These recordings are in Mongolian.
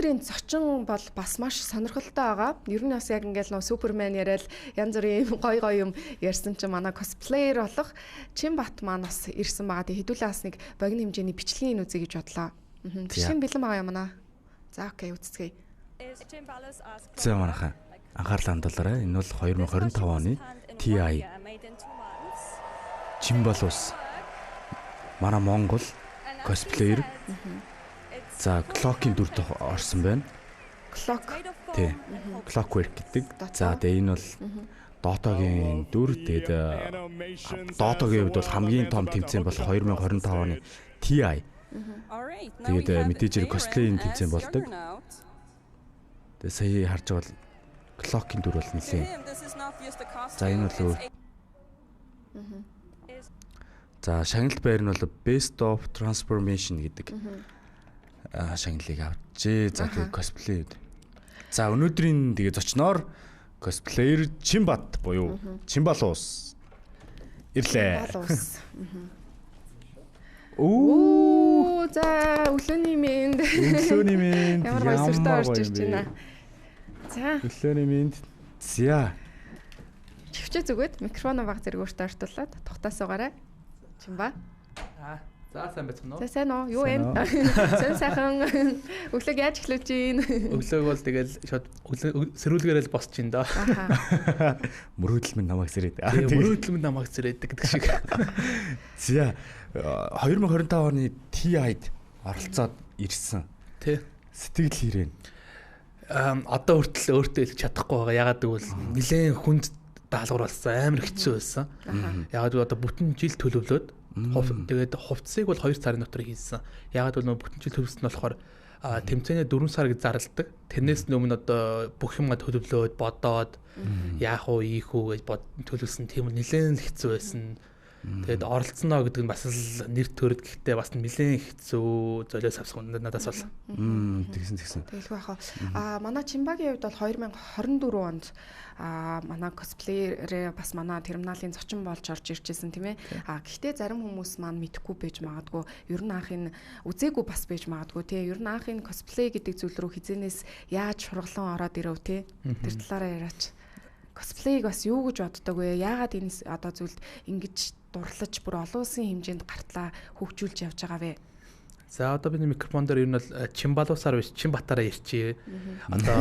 өнөөдрийн зочин бол бас маш сонирхолтой байгаа. Ер нь бас яг ингээл нөө Супермен яриад янз бүрийн гоё юм ярьсан чинь манай косплеер болох Чинбат маань бас ирсэн байгаа. Тэгээ хэдүүлээ бас нэг богино хэмжээний бичлэгийн үзье гэж бодлоо. Бичлэг бэлэн байгаа юм аа. За окей үзцгээе. За манайхаа анхаарлаа хандуулаарай. Энэ бол 2025 оны TI Чинбалус манай Монгол косплеер. За Clock-ийн дүрд орсон байна. Clock. Тий. Clockwork гэдэг. За тэгээ энэ бол Dota-гийн дүр. Тэгээд Dota-гийн хувьд бол хамгийн том тэмцээн бол 2025 оны TI. Тэгээд мэдээж cosplay-ийн тэмцээн болдог. Тэгээд сая харж байгаа бол Clock-ийн дүр бол нэлээд. За энэ бол за шагналт байр нь бол Best of Transformation гэдэг шагналыг авчээ. За тэгээ cosplay. За өнөөдрийн тэгээ зочноор cosplayer Чинбат буюу Чинбалус ирлээ. Оо за өглөөний мэнд. Ямар баяртай орж ирж байна. За өглөөний мэнд. За чивчээ зүгээд микрофон баг зэрэг өөртөө ортуулаад тогтоосоогоорой. Чинба. За сайн байцгаана уу? За сайн уу? Юу юм? Сайн сайхан өглөөг яаж эхлүүлж гин? Өглөөг бол тэгэл шууд сэрүүлгээрэл босч ин доо. Мөрөөдөл минь намайг сэрээд. Мөрөөдөл минь намайг сэрээдэг гэдэг шиг. За 2025 оны TI-д оролцоод ирсэн. Тэ. Сэтгэл хэрэг. Одоо хүртэл өөртөө хэлж чадахгүй байгаа. Ягаад гэвэл нэлээд хүнд даалгавар болсон. Амар хэцүү байсан. Ягаад гэвэл одоо бүтэн жил төлөвлөөд тэгээд хувцсыг бол 2 сарын дотор хийсэн. Ягаад гэвэл бүтэн жил төлөвлөсөн нь болохоор тэмцээний 4 сар гэж зарладаг. Тэрнээс өмнө одоо бүх юм төлөвлөөд бодоод яах уу ийх үү гэж төлөвлөсөн. Тийм нэлээд хэцүү байсан. Тэгээд оролцсноо гэдэг нь бас л нэр төрөд гэхдээ бас нэлээд хэцүү золиос авсах надаас бол. Тэгсэн. Тэгэлгүй яхаа. Манай Чинбагийн хувьд бол 2024 онд манай косплеерээ бас манай терминалийн зочин болж орж ирчихсэн тийм ээ. Гэхдээ зарим хүмүүс маань мэдэхгүй байж магадгүй. Ер нь анхын үзээгүй бас байж магадгүй тийм. Ер нь анхын косплей гэдэг зүйл рүү хизэнээс яаж шурглан ороод ирв тийм. Тэр талаараа яриач. Косплейг бас юу гэж боддог вэ? Яагаад энэ одоо зүйлд ингэж дурлаж бүр олон улсын хэмжээнд гартлаа хөгжүүлж явж байгаа вэ? За одоо бидний микрофон дээр ер нь бол Чинбалусаар биш Чинбатаараа ирчээ. Одоо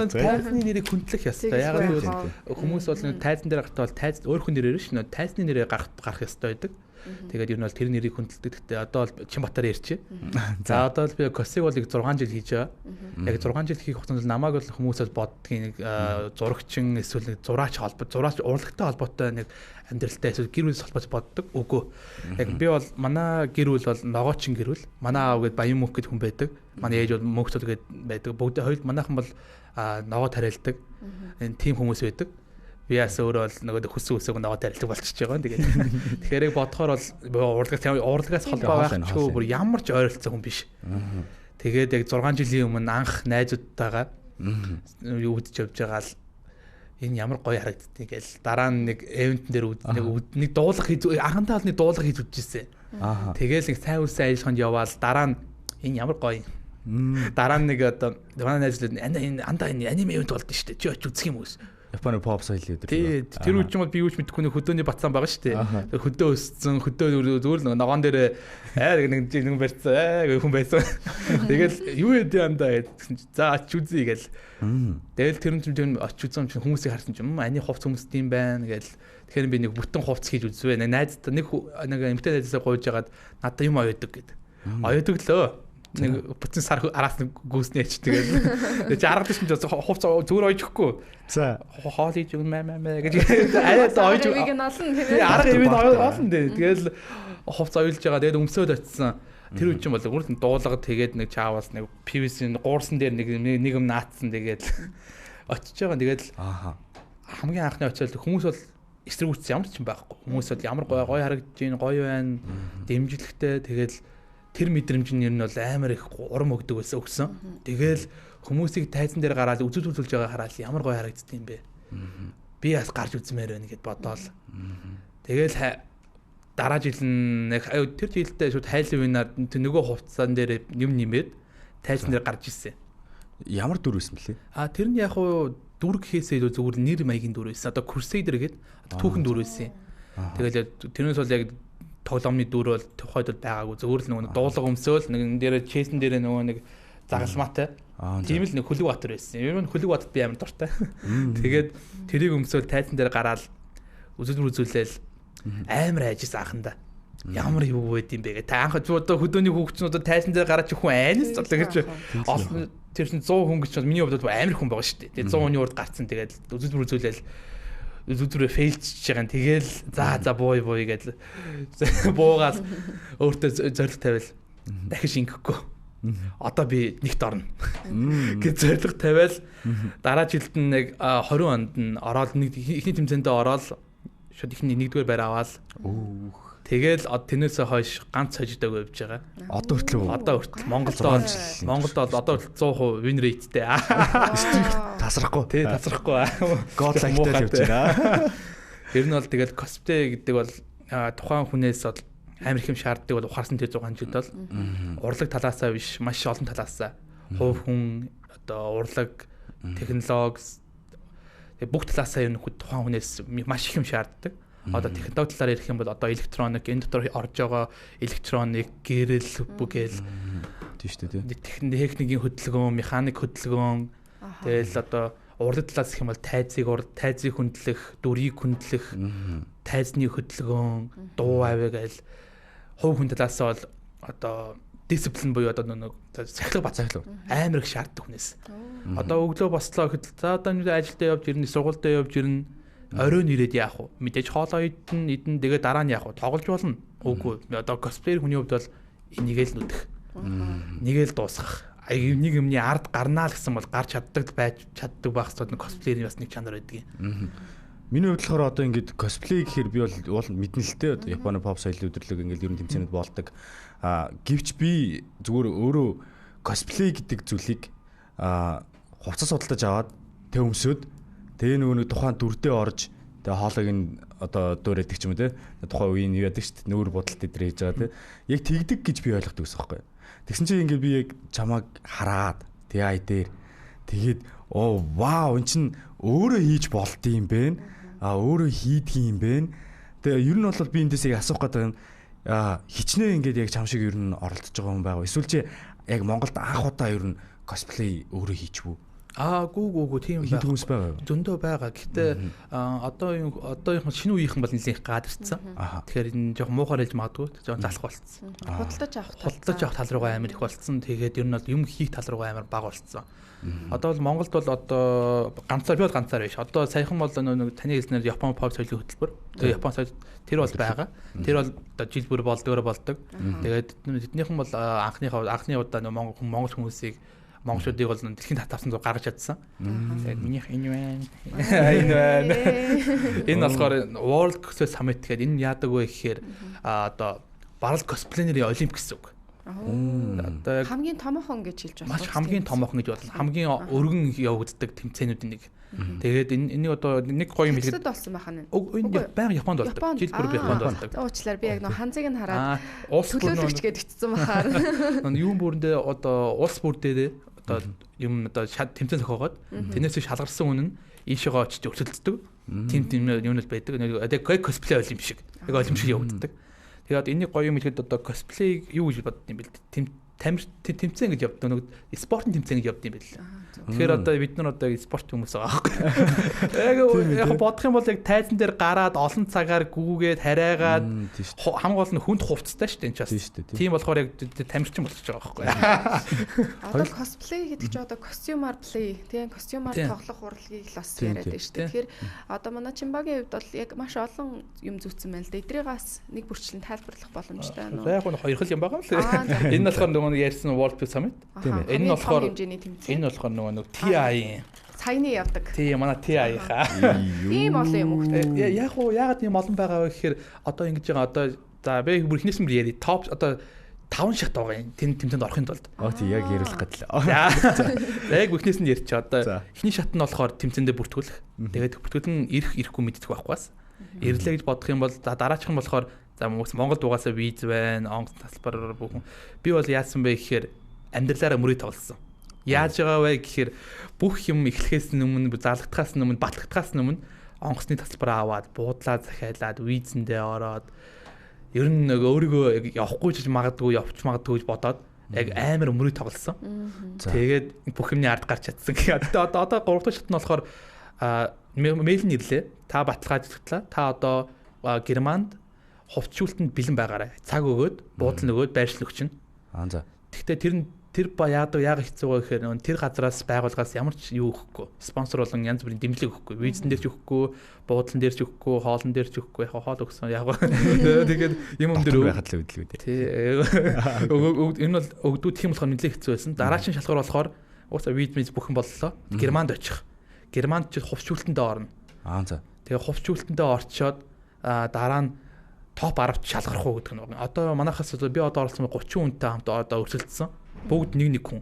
тайзны нэрийг хүндлэх ёстой. Ягаад гэвэл хүмүүс бол нэг тайзан дээр гарахтаа бол тайз өөр хүн нэрээр шүү. Тайзны нэрээр гарах ёстой байдаг. Тэгээд ер нь бол тэр нэрийг хүндэлдэг. Гэхдээ одоо бол Чинбатаараа ирчээ. За одоо бол би косыг бол 6 жил хийж байгаа. Яг 6 жил хийх хугацаанд намайг бол хүмүүс бол боддгийн нэг зурагчин эсвэл нэг зураач урлагтай холбоотой нэг амьдралтай эсвэл гэр бүлс холбоотой боддог. Үгүй. Яг би бол манай гэр бүл бол ногоочин гэр бүл. Манай аав гээд Баян мөнх гэдэг хүн байдаг. Манай ээж бол мөнхтөл гээд байдаг. Бүгд хоёул манайхан бол ногоо тариалдаг. Энэ тийм хүмүүс байдаг. Би яас өөрөө бол нөгөө хүсэг ногоо тариалдаг болчихж байгаа. Тэгэхээр яг бодохоор бол урлагаас холбоо байхгүй бүр ямар ч ойролцоо хүн биш. Тэгээд яг 6 жилийн өмнө анх найзуудтайгаа юу үдчих явж байгаа л энэ ямар гоё харагддгийг гээл дараа нь нэг эвент дээр нэг дуулах анхандаа л нэг дуулах хийж үзчихсэн. Тэгээл нэг сайн үсэн ажиллаханд яваал дараа нь энэ ямар гоё. Дараа нь нэг одоо манай найзлууд энэ аниме эвент болд нь шүү дээ. Чи очиж үзэх юм уу? Японы pop соёлын өдөр. Тий, тэр үуч юм бол би юуч мэдэхгүй нэг хөдөөний бацаан байгаа шүү дээ. Хөдөө өссөн, хөдөө зүгээр ногоон дээр нэг барьцсан, хүн байсан. Тэгэл юу яд юм да гэсэн чи за ач үзье гээл. Тэгэл тэр нь ач үзсэн чинь хүмүүсийг харсан чинь ани хувц хүмүүс тийм байна гээл. Тэгэхээр би нэг бүтэн хувц хийж үзвэ. Найзтай нэг эмэгтэй найзтай гуйж агаад надад юм аяадаг гэдэг. Аяадаг лөө. Нэг бүтэн сар араас нэг гүйснэ ч тэгээд жаргал чинь хувц зүгээр ойжихгүй. За хоол хийж мэ гэж арайд ойж үгийг нь олно тийм. Арга ивэн олно дээ. Тэгэл хувц ойлж байгаа. Тэгээд өмсөд очсон. Тэр үн чинь бол гүрэн дуулгад тэгээд нэг чааваас нэг PVC-ийн гуурсан дээр нэг юм наацсан тэгээд очиж байгаа. Тэгээд хамгийн анхны очиод хүмүүс бол эсрэгүүцсэн ямар ч юм байхгүй. Хүмүүс бол ямар гоё харагдаж байна, гоё байна, дэмжлэгтэй тэгээд тэр мэдрэмж нь ер нь бол амар их урам өгдөг байсан өгсөн. Тэгэл хүмүүсийг тайзан дээр гараад үзүүлж байгаа хараад ямар гоё харагддаг юм бэ. Би бас гарч үзмээр байна гэд бодоол. Тэгэл дараа жил нэг тэр жилдээ шууд хайлвинаар нөгөө хувцсан дээр юм нэмээд тайзан дээр гарч ирсэн. Ямар дүр байсан бэлээ? Тэр нь яг уу дүр гэхээсээ илүү зүгээр нэр маягийн дүр байсан. Одоо Crusader гэдэг түүхэн дүр байсан. Тэгэл тэрнээс бол яг тоглоомны дүр бол тухайд бол байгаагүй. Зүгээр л нөгөө дуулга өмсөөл нэг дээр чейсэн дээр нөгөө нэг загалмаатай. Тийм л нэг хөлөг баатар байсан. Ер нь хөлөг баатарт би амар дуртай. Тэгээд тэрийг өмсөөл тайзан дээр гараад үзүүлээл амар айжсэн анхандаа. Ямар юу байд юм бэ гэ. Та анх одоо хөдөөний хүүхдчнүүд тайзан дээр гараад хүн айнас зодлоо гэж. Тэр чинь 100 хүн гэж миний хувьд амар хүн байгаа шүү дээ. Тэгээд 100 хүний урд гарцсан тэгээд үзүүлээл зүтрээ фейлчж байгаа. Тэгэл за бууй гэдэл буугаад өөртөө зориг тавиал дахиж ингэхгүй. Одоо би нэгт орно гэж зориг тавиал дараа жилд нэг 20 онд нь ороод нэг ихний тэмцээндээ ороод шууд ихний нэгдүгээр байр аваад тэгэл тэрнээсээ хойш ганц хожидоогүй явж байгаа. Одоо хүртэл Монголд одоо 100% win rateтэй. Тасрахгүй. Тий, тасрахгүй. God like-тай явж байна. Ер нь бол тэгэл cosplay гэдэг бол тухайн хүнээс бол амар их юм шаарддаг бол ухаарсан тэр 6 жил бол урлаг талаасаа биш, маш олон талаасаа хувь хүн одоо урлаг, технологи бүх талаасаа ер нь тухайн хүнээс маш их юм шаарддаг. Одоо технологи талаар ярих юм бол одоо электроник, энэ дотор орж байгаа электроник, гэрэл бүгээл тийм шүү дээ. Техникийн хөдөлгөөн, механик хөдөлгөөн. Тэгэл одоо урлаг талаас гэх юм бол тайзыг хөндлөх, дүрийг хөндлөх, тайзны хөдөлгөөн, дуу авъя гээл хувь хүн талаас бол одоо дисциплин буюу одоо нэг сахилга бацахлаа амар их шаарддаг хүнээс. Одоо өглөө бослоо гэхэд за одоо нэг ажилдаа явж ирнэ, сургуультай явж ирнэ. Оройн ирээд яах вэ? Мэдээж хоолоо идэн тэгээ дараа нь яах вэ? Тоглож болно. Үгүй. Одоо cosplayer хүний хувьд бол энийгээ л нүдэх. Нэгээл дуусгах. Нэг юмний ард гарнаа л гэсэн бол гарч чаддаг байх хэвээр cosplayer-ийн бас нэг чанар байдаг юм. Миний хувьд болохоор одоо ингээд cosplay гэхээр би бол мэднэ л дээ. Одоо Японы pop соёлын өдрлөг ингээд ер нь тэмцээнүүд болдог. Гэвч би зүгээр өөрөө cosplay гэдэг зүйлийг хувцас судалдаж аваад тэг өмсөд тэгээ нөгөө тухайн дүрдээ орж тэгээ хоолойг нь одоо дөөрөдөг ч юм уу те тухайн үеийн юу яадаг шүү дээ нүүр будалт дээр хийж байгаа те яг тэгдэг гэж би ойлгодог гэсэн байхгүй. Тэгсэн чинь ингээд би яг чамааг хараад тэгээ ай дээр тэгээд оо вау эн чин өөрөө хийж болд юм бэ өөрөө хийдэг юм бэ. Тэгээ ер нь бол би эндээс яг асуух гэдэг нь хичнээн ингээд яг чам шиг ер нь оролдож байгаа хүн байгаа. Эсвэл чи яг Монголд анх удаа ер нь cosplay өөрөө хийчихв үү? Гүү тийм байгаа. Зөндөө байгаа. Гэхдээ одоогийн шинэ үеийнхэн бол нэлээд их гадарсан. Тэгэхээр энэ жоохон муухай хэлж магадгүй. Жоохон залах болцсон. Худалдаж авах тал руугаа амар их болцсон. Тэгээд ер нь бол юм хийх тал руугаа амар бага болцсон. Одоо бол Монголд бол одоо ганцаар биш. Одоо саяхан бол нэг таны хэлснээр Япон pop соёлын хөтөлбөр. Тэгээд Япон соёл тэр бол байгаа. Тэр бол одоо жил бүр болдог. Тэгээд тэднийхэн бол анхны удаа Монгол хүмүүсийг монголчуудыг бол дэлхийн татварсан зур гаргаж чадсан. Тэгээд минийх энэ байна. Энэ болохоор World Cosplay Summit гэдэг энэ яадаг вэ гэхээр одоо барал косплейнерийн олимп гэсэн үг. Одоо хамгийн томоохон гэж хэлж байна. Маш хамгийн томоохон гэж болно. Хамгийн өргөн явагддаг тэмцээнүүдийн нэг. Тэгээд энийг одоо нэг гоё юм хэлээд болсон байхаа нэ. Энэ байнга Японд болдог. Жил бүр Японд болдог. Уучлаарай би яг нөө ханзыг нь хараад төлөөлөгч гэж ичсэн бахаар. Юун бүрдээ одоо улс бүр дээрээ одоо юм одоо тэмцээн зохиогоод тэрнээс шалгарсан хүн нь ийшээ очиж өрсөлддөг. Тим юм л байдаг. Яг cosplay олимп шиг. Яг олимп шиг явагддаг. Тэгээд энийг гоё юм хэлэхэд одоо cosplay юу гэж бодд юм бэл тэмцээн гэж явдаг. Нэг спортын тэмцээн гэж явд юм бэл. Тэгэхээр одоо бид нар одоо спорт хүмүүс байгаа байхгүй. Яг бодох юм бол яг тайзан дээр гараад олон цагаар гүүгээд харайгаад хамгийн гол нь хүнд хувцастай шүү дээ энэ ч бас. Тийм болохоор яг тамирчин болчихж байгаа байхгүй. Одоо cosplay гэдэг чинь одоо costumer play тийм costumer тоглох урлагийг л бас яриад байна шүү дээ. Тэгэхээр одоо манай Чимбагийн хувьд бол яг маш олон юм зүтсэн байна л да. Эдрийг бас нэг бүрчлэн тайлбарлах боломжтой байна. За яг нь хоёр хэл юм байгаа юм л. Энэ болохоор нөгөө ярьсан World Cup Summit. Энэ нь болохоор нөгөө TI цайны явдаг. Тийм манай TI хаа. Ийм олон юм уу? Яагаад ийм олон байгаа вэ гэхээр одоо ингэж байгаа одоо за би бүрхнээс мөр яри топ одоо 5 шат байгаа юм. Тэмцээнд орохын тулд. Тийм яг ярилах гэдэг л. Яг бүрхнээс нь ярьчих одоо эхний шат нь болохоор тэмцээндээ бүртгүүлэх. Тэгээд бүртгүүл нь ирэхгүй мэддэг байхгүй бас. Ирлээ гэж бодох юм бол за дараачих нь болохоор за Монголд угаасаа виз байна, онгоц тасалбар бүхэн. Би бол яасан бэ гэхээр амьдралаараа мөрийг тоглосон. Яаж байгаа вэ гэхээр бүх юм эхлэхээс өмнө залгахаас өмнө батлагдахаас өмнө онгоцны тасалбараа аваад буудлаа захиалаад визэндээ ороод ер нь өөрийгөө явахгүй ч магадгүй явч магадгүй гэж бодоод яг амар мөрийг тоглосон. Тэгээд бүх юмний ард гарч чадсан. Одоо 3 дахь шат нь болохоор мэйл нэрлээ. Та баталгааж зүтлээ. Та одоо Германд хувьчуултанд бэлэн байгаарай. Цаг өгөөд, буудлын өгөөд байршил өгч. За. Гэхдээ тэр яагаад хэцүү вэ гэхээр тэр газраас байгууллагаас ямар ч юу өгөхгүй. Спонсор болон янз бүрийн дэмжлэг өгөхгүй. Визэн дээр ч өгөхгүй, буудлын дээр ч өгөхгүй, хоолн дээр ч өгөхгүй. Яг хоол өгсөн яг. Тэгээд юм дээр байхад л үүдэлгүй дээ. Тий. Энэ бол өгдүүд тийм болохоор нэлээд хэцүү байсан. Дараагийн шалгуур болохоор уусаа виз бүхэн боллоо. Германд очих. Германд ч хувьчуултандаа орно. За. Тэгээ хувьчуултандаа орчоод дараа нь топ 10 шалгарах уу гэдэг нь. Одоо манайхаас би одоо оролцсон 30 хүнтэй хамт одоо өрсөлдсөн. Бүгд нэг хүн.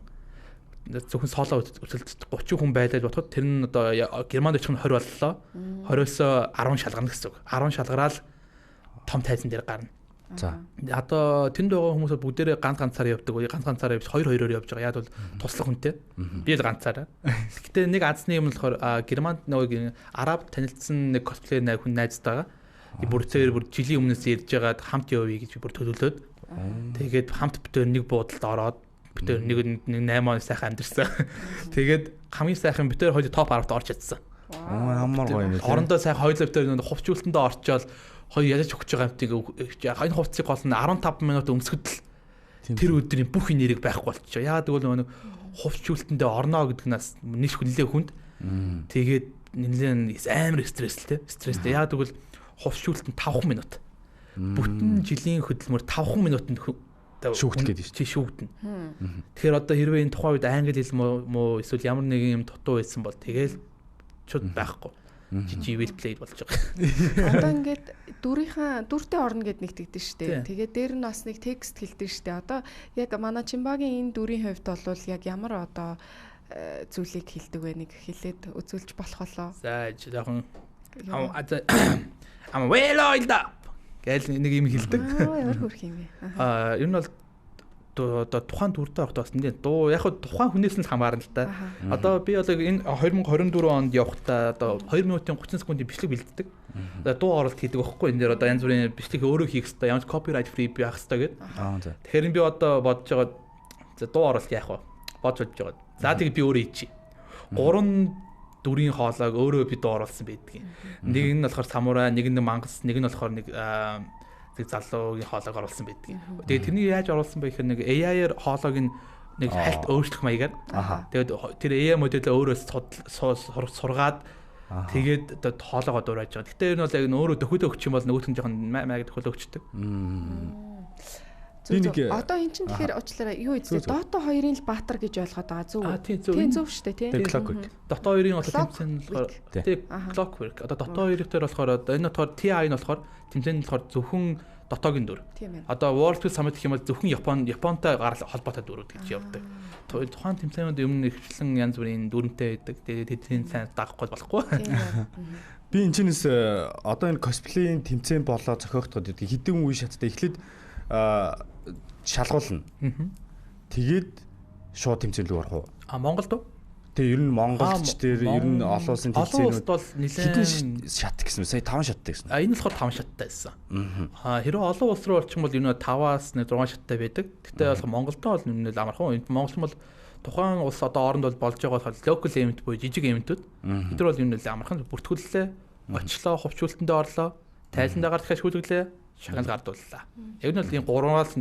Зөвхөн соло өрсөлдөж 30 хүн байлаад бодоход тэр нь одоо Германд очих нь 20 боллоо. 20-оос 10 шалгарна гэсэн үг. 10 шалгараал том тайзан дээр гарна. За. Одоо тэнд байгаа хүмүүс бүгдээрээ ганцаар явдаг. Ганцаар явж 2-2-өөр явж байгаа. Яг бол туслах хүнтэй. Би л ганцаараа. Гэхдээ нэг азны юм болохоор Германд нэг араб танилцсан нэг косплей хүн найзтайгаа бүр жилийн өмнөөс ирж байгаад хамт явъя гэж бүр төлөвлөөд тэгээд хамт битээр нэг буудалд ороод битээр нэг 8 он сайхан амьдэрсэн. Тэгээд хамгийн сайхан битээр хоёул топ 10-т орж чадсан. Амар гоё юм байна. Орондоо сайхан хоёул битээр хувьчуултандаа орчоод хоёр ялаж өгч байгаа юмтыг энэ хувцсыг гол нь 15 минут өмсгөд л тэр өдрийн бүх нэрийг байхгүй болчихоо. Яагаад гэвэл нэг хувьчуултандаа орноо гэдэг нас нэг хүнлээ хүнд. Тэгээд нэлээд амар стресстэй. Яагаад гэвэл хувьчуултанд 5 минут. Бүтэн жилийн хөдөлмөр 5 минутанд шүүгдэх гэдэг чи шүүгдэнэ. Тэгэхээр одоо хэрвээ энэ тухайн үед англи хэл муу эсвэл ямар нэгэн юм дутуу байсан бол тэгэл чуд байхгүй. Жижиг плейд болж байгаа. Одоо ингээд дүртэй орно гэд нэгтгэдэж штэ. Тэгээд дээр нь бас нэг текст хэлдэг штэ. Одоо яг манай Чимбагийн энэ дүрийн хувьд бол яг ямар одоо зүйлийг хэлдэг вэ? Нэг хэлээд үзүүлж болох болоо. За жоохон I'm well oiled up гэж нэг юм хэлдэг. Ямар хөрх юм бэ? Энэ бол одоо тухайн дүртэй авахд бас нэг дуу яг тухайн хүнээс нь хамаарна л да. Одоо би бол энэ 2024 онд явахдаа одоо 2 минутын 30 секундын бичлэг бэлддэг. Дуу оруулалт хийдэг байхгүй. Энэ дээр одоо янз бүрийн бичлэг өөрөө хийх хэрэгтэй. Ямар copyright free байх хэрэгтэй гэдэг. Тэгэхээр би одоо бодож байгаа дуу оруулалт яах вэ? Бодож байгаа. За тэг би өөрөө хийчих. 3 дүрийн хоолойг өөрөө бид оруулсан байдаг. Нэг нь болохоор самурай, нэг нь мангас, нэг нь болохоор нэг залуугийн хоолойг оруулсан байдаг. Тэгээд тэрнийг яаж оруулсан бэ гэхээр нэг AI-аар хоолойг нэг хальт өөрчлөх маягаар. Тэгээд тэр AI модельээ өөрөө сургаад тэгээд хоолойгоо дуурайж байгаа. Гэтэ энэ бол яг өөрөө дөхөдөө өгч юм бол нөгөөх нь жоохон маяг дөхөдөө өгчдөг. Одоо эн чинь тэгэхээр уучлаарай юу ийзээ Dota 2-ын л Баатар гэж ойлгоод байгаа зөв үү? Тийм зөв шүү дээ тийм. Dota 2-ын бол тэмцээн болохоор тийм Clockwork. Одоо Dota 2-ын дээр болохоор энэ болохоор TI нь болохоор тэмцээн болохоор зөвхөн Dota-гийн дүр. Одоо World Summit гэх юм бол зөвхөн Японтай холбоотой дүрүүд гэж явдаг. Тухайн тэмцээнүүд өмнө ихчлэн янз бүрийн дүрмтэй байдаг. Тэгээд тэдний сайн дагахгүй болохгүй. Би энэ чинээс одоо энэ косплейн тэмцээн болоо зохиогдоход хэдэн үе шаттай эхлээд шалгуулна. Тэгээд шууд тэмцээнд орох уу? Монголд уу? Тэгээ ер нь монголч дээр ер нь олон улсын тэмцээнүүд бол нэлээд шат гэсэн. Сая 5 шаттай гэсэн. Энэ болохоор 5 шаттай байсан. Хэрэв олон улс руу орчих юм бол ер нь 5-аас 6 шаттай байдаг. Гэхдээ бол Монголдоо бол нэлээд амархан. Монголч бол тухайн улс одоо оронд бол болж байгаа болохоор local event буюу жижиг event-үүд. Эдгээр бол ер нь нэлээд амархан бүртгүүллээ. Очлоо, хувьчуултандаа орлоо. Тайландаа гарч шүүдэглээ. Шагнал гардууллаа. Яг нь бол ийм 3-аас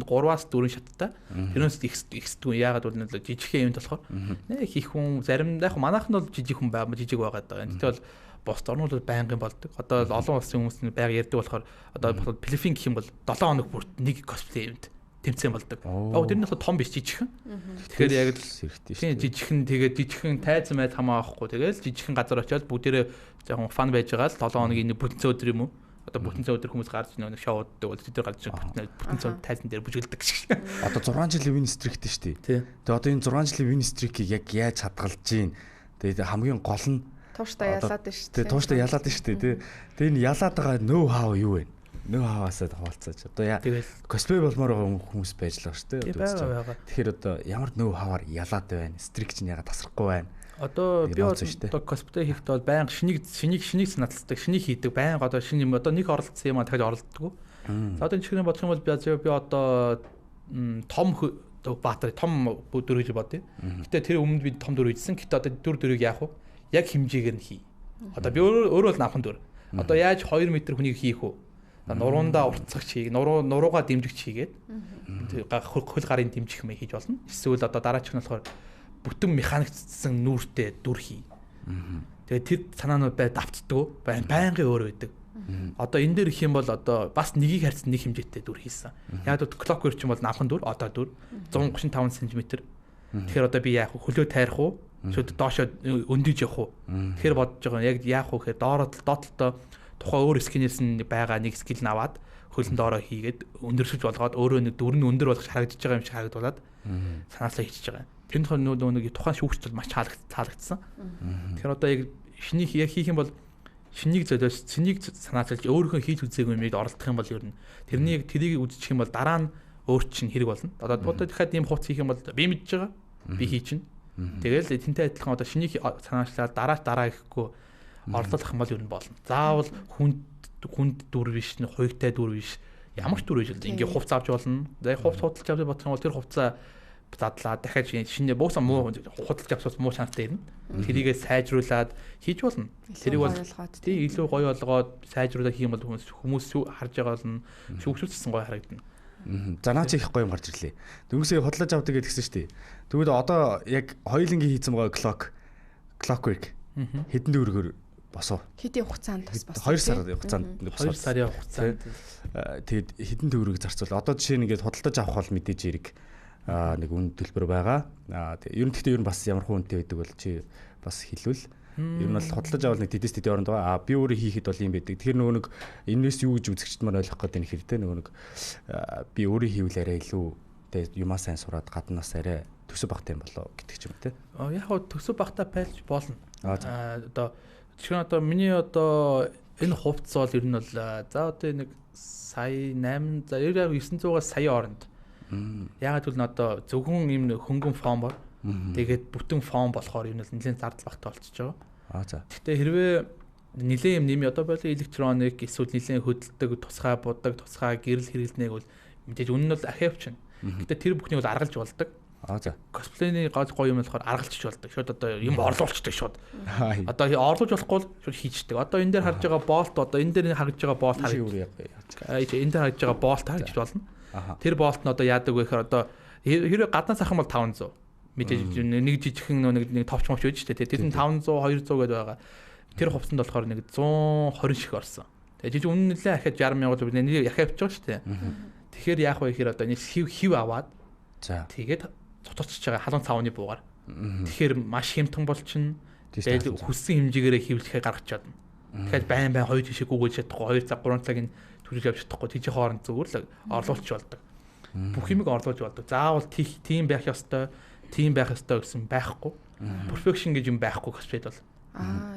4 шаттай. Тэрнээс ихсдгүй. Яагаад бол жижигхэн юмд болохоор нэг их хүн заримдаа яг манайх нь бол жижиг хүн жижиг байгаад байгаа. Тэгтээ бол бос орнууд бол байнгын болдог. Одоо олон улсын хүмүүс нь байнга ярьдаг болохоор одоо Филиппин гэх юм бол 7 хоног бүрт нэг cosplay юмд тэмцээн болдог. Тэр нь бол том биш жижигхэн. Тэгэхээр яг л хэрэгтэй шүү. Тийм жижигхэн тэгээд жижигхэн тайз мэд хамаахгүй. Тэгээд жижигхэн газар очиод бүгдээрээ жоохон фан байж байгаа л 7 хоногийн нэг бүтэн өдөр юм уу? Одоо бүтэн өдөр хүмүүс гарч нэг шоуддаг бол тэд нар гарч бүтэн тайлан дээр бүжгэлдэг шиг. Одоо 6 жилийн win streakтэй шүү дээ. Тэгээ одоо энэ 6 жилийн win streak-ийг яг яаж хадгалж гин. Тэгээ хамгийн гол нь тууштай ялаад шүү дээ. Тууштай ялаад шүү дээ. Тэгээ энэ ялаад байгаа know how юу вэ? нөө хаваасаа хаваалцаач. Одоо яа косплей болмоор байгаа хүмүүс байж л байгаа шүү дээ. Тэгэхээр одоо ямар нөө хаваар ялаад байна? Стрик чинь ягаад тасрахгүй байна? Одоо би одоо косплей хийхдээ бол байнга шинийг санааталдаг, шинийг хийдэг, байнга одоо шинэ юм одоо нэг оролцсон юм дахиад оролддог. За одоо энэ чихрийн бодох юм бол би одоо том баатар том дүр гэж бодъё. Гэтэ тэр өмнөд би том дүр хийсэн. Гэтэ одоо дүрийг яах вэ? Яг хэмжээгээр нь хий. Одоо би өөрөө бол намхан дүр. Одоо яаж 2 м хүнийг хийх вэ? Нуруундаа уртцагч хийг, нуруугаа дэмжигч хийгээд хөл гарын дэмжих мэй хийж болно. Эсвэл одоо дараачих нь болохоор бүтэн механикцсан нүүртэй дүр хий. Тэгээд тэр санаанууд давтдаг, байнгын өөр байдаг. Одоо энэ дээр их юм бол одоо бас нэгийг харьцсан нэг хэмжээтэй дүр хийсэн. Яг л Clockwork ч юм бол намхан дүр, одоо дүр 135 см. Тэгэхээр одоо би яах вэ? Хөлөө тайрах уу? Шууд доошоо өндөж явах уу? Тэгэхээр бодож байгаа яг яах вэ гэхээр доотлоо тухайн өөр скинээс нь байгаа нэг скил нь аваад хөлн доороо хийгээд өндөрсөж болгоод өөрөө нэг дүр нь өндөр болгож харагдаж байгаа юм шиг харагдуулаад санааслаа хийчихэж байгаа. Тэр нэг тухайн шүүгчд бол маш таалагдсан. Тэгэхээр одоо яг шинийг яг хийх юм бол шинийг золиос цэнийг санаачилж өөрийнхөө хийж үзээгүй юмыг оролдох юм бол ер нь тэрнийг үзчих юм бол дараа нь өөр чинь хэрэг болно. Одоо дахиад ийм хувц хийх юм бол би мэдж байгаа. Би хийчихнэ. Тэгэл тэнтэй адилхан одоо шинийг санаачлаад дараа гэхгүй оролдох юм бол ер нь болно. Заавал хүнд дүр биш, хуйгтай дүр биш. Ямар ч дүр байж л ингээ хувц авч болно. За хувц худалдаж авч бодох юм бол тэр хувцаа задлаа дахиад шинэ буусан муу худалдаж авсаас муу шанстай ирнэ. Тэрийгээ сайжруулад хийж болно. Тэрийг бол тий илүү гоё болгоод сайжруулаад хийх юм бол хүмүүс харж байгаа болно. Шүүгчүүлсэн гоё харагдана. За наач их гоё юм гарч ирлээ. Дөнгөсөө худалдаж авдаг гэдгсэн шүү дээ. Тэгвэл одоо яг хоёулангийн хийцэн байгаа Clockwork хэдэн төгрөгөөр босоо? Хэдийн хугацаанд бас босоо? 2 сарын хугацаанд босоо. 2 сарын хугацаанд. Тэгээд хэдэн төгрөг зарцуул. Одоо жишээ нь ингээд худалдаж авах бол мэдээж хэрэг нэг үн төлбөр байгаа. Ер нь бас ямар хүнтэй байдаг бол чи бас хэлвэл ер нь бол худалдаж авал нэг тэдэс тэдийн оронд байгаа. Би өөрөө хийхэд бол юм байдаг. Тэгэхээр нөгөө нэг инвест юу гэж үзэгчд маань ойлгох гэдэг нь хэрэгтэй. Нөгөө нэг би өөрөө хийвэл арай илүү тэ юмаа сайн сураад гаднаас арай төсөв багтай юм болоо гэдэг ч юм те. Яг хоо төсөв багтай байлж болно. Одоо жишээ нь одоо миний одоо энэ хувцс бол ер нь бол за одоо нэг сая 8 за 900-аас сая оронд. Ягаад гэвэл одоо зөвхөн юм хөнгөн фон бор. Тэгээд бүтэн фон болохоор энэ нь нэлээд зардал багтаа болчихж байгаа. За. Гэтэ хэрвээ нэлээд юм нэмий одоо болоо электроник эсвэл нэлээд хөдөлдөг тусгай будаг тусгай гэрэл хэрэглэнэг бол мэдээж үнэн нь бол архивч. Гэтэ тэр бүхнийг бол аргалж болдог. За. Косплейний гол гоё юм болохоор аргалчих болдог. Шууд одоо юм орлуулчихдаг шууд. Одоо орлуулж болохгүй шууд хийждэг. Одоо энэ дээр харж байгаа болт одоо энэ дээр харж байгаа болт харж. Энэ дээр харж байгаа болт харж болно. Тэр болт нь одоо яадаг вэ гэхээр одоо хэрвээ гаднаас ахын бол 500. Мэдээж нэг жижигхэн нэг товч мовч байж штэ. Тэр нь 500 200 гэдээ байгаа. Тэр хувцсанд болохоор нэг 120 шиг орсон. Тэгээ жижиг үнэн нэлээ ахиад 60 мянга л нэг ахиад явж байгаа штэ. Тэгэхээр яах вэ гэхээр одоо нэг хив аваад за тэгээд цуцарчж байгаа халуун цаавны буугаар. Тэгэхээр маш хямдхан болчихно. Тэгээд хүссэн хэмжээгээр хөвлөхээ гаргаж чадна. Тэгэхээр байн хоёр тишээ гүгэж чадахгүй 2 цаг 3 цагийн түрүүлж авч чадахгүй тийч хооронд зүгээр л орлуулч болдог. Бүх юмыг орлуулж болдог. Заавал тийм байх ёстой, тийм байх ёстой гэсэн байхгүй. Perfection гэж юм байхгүй косплейд бол.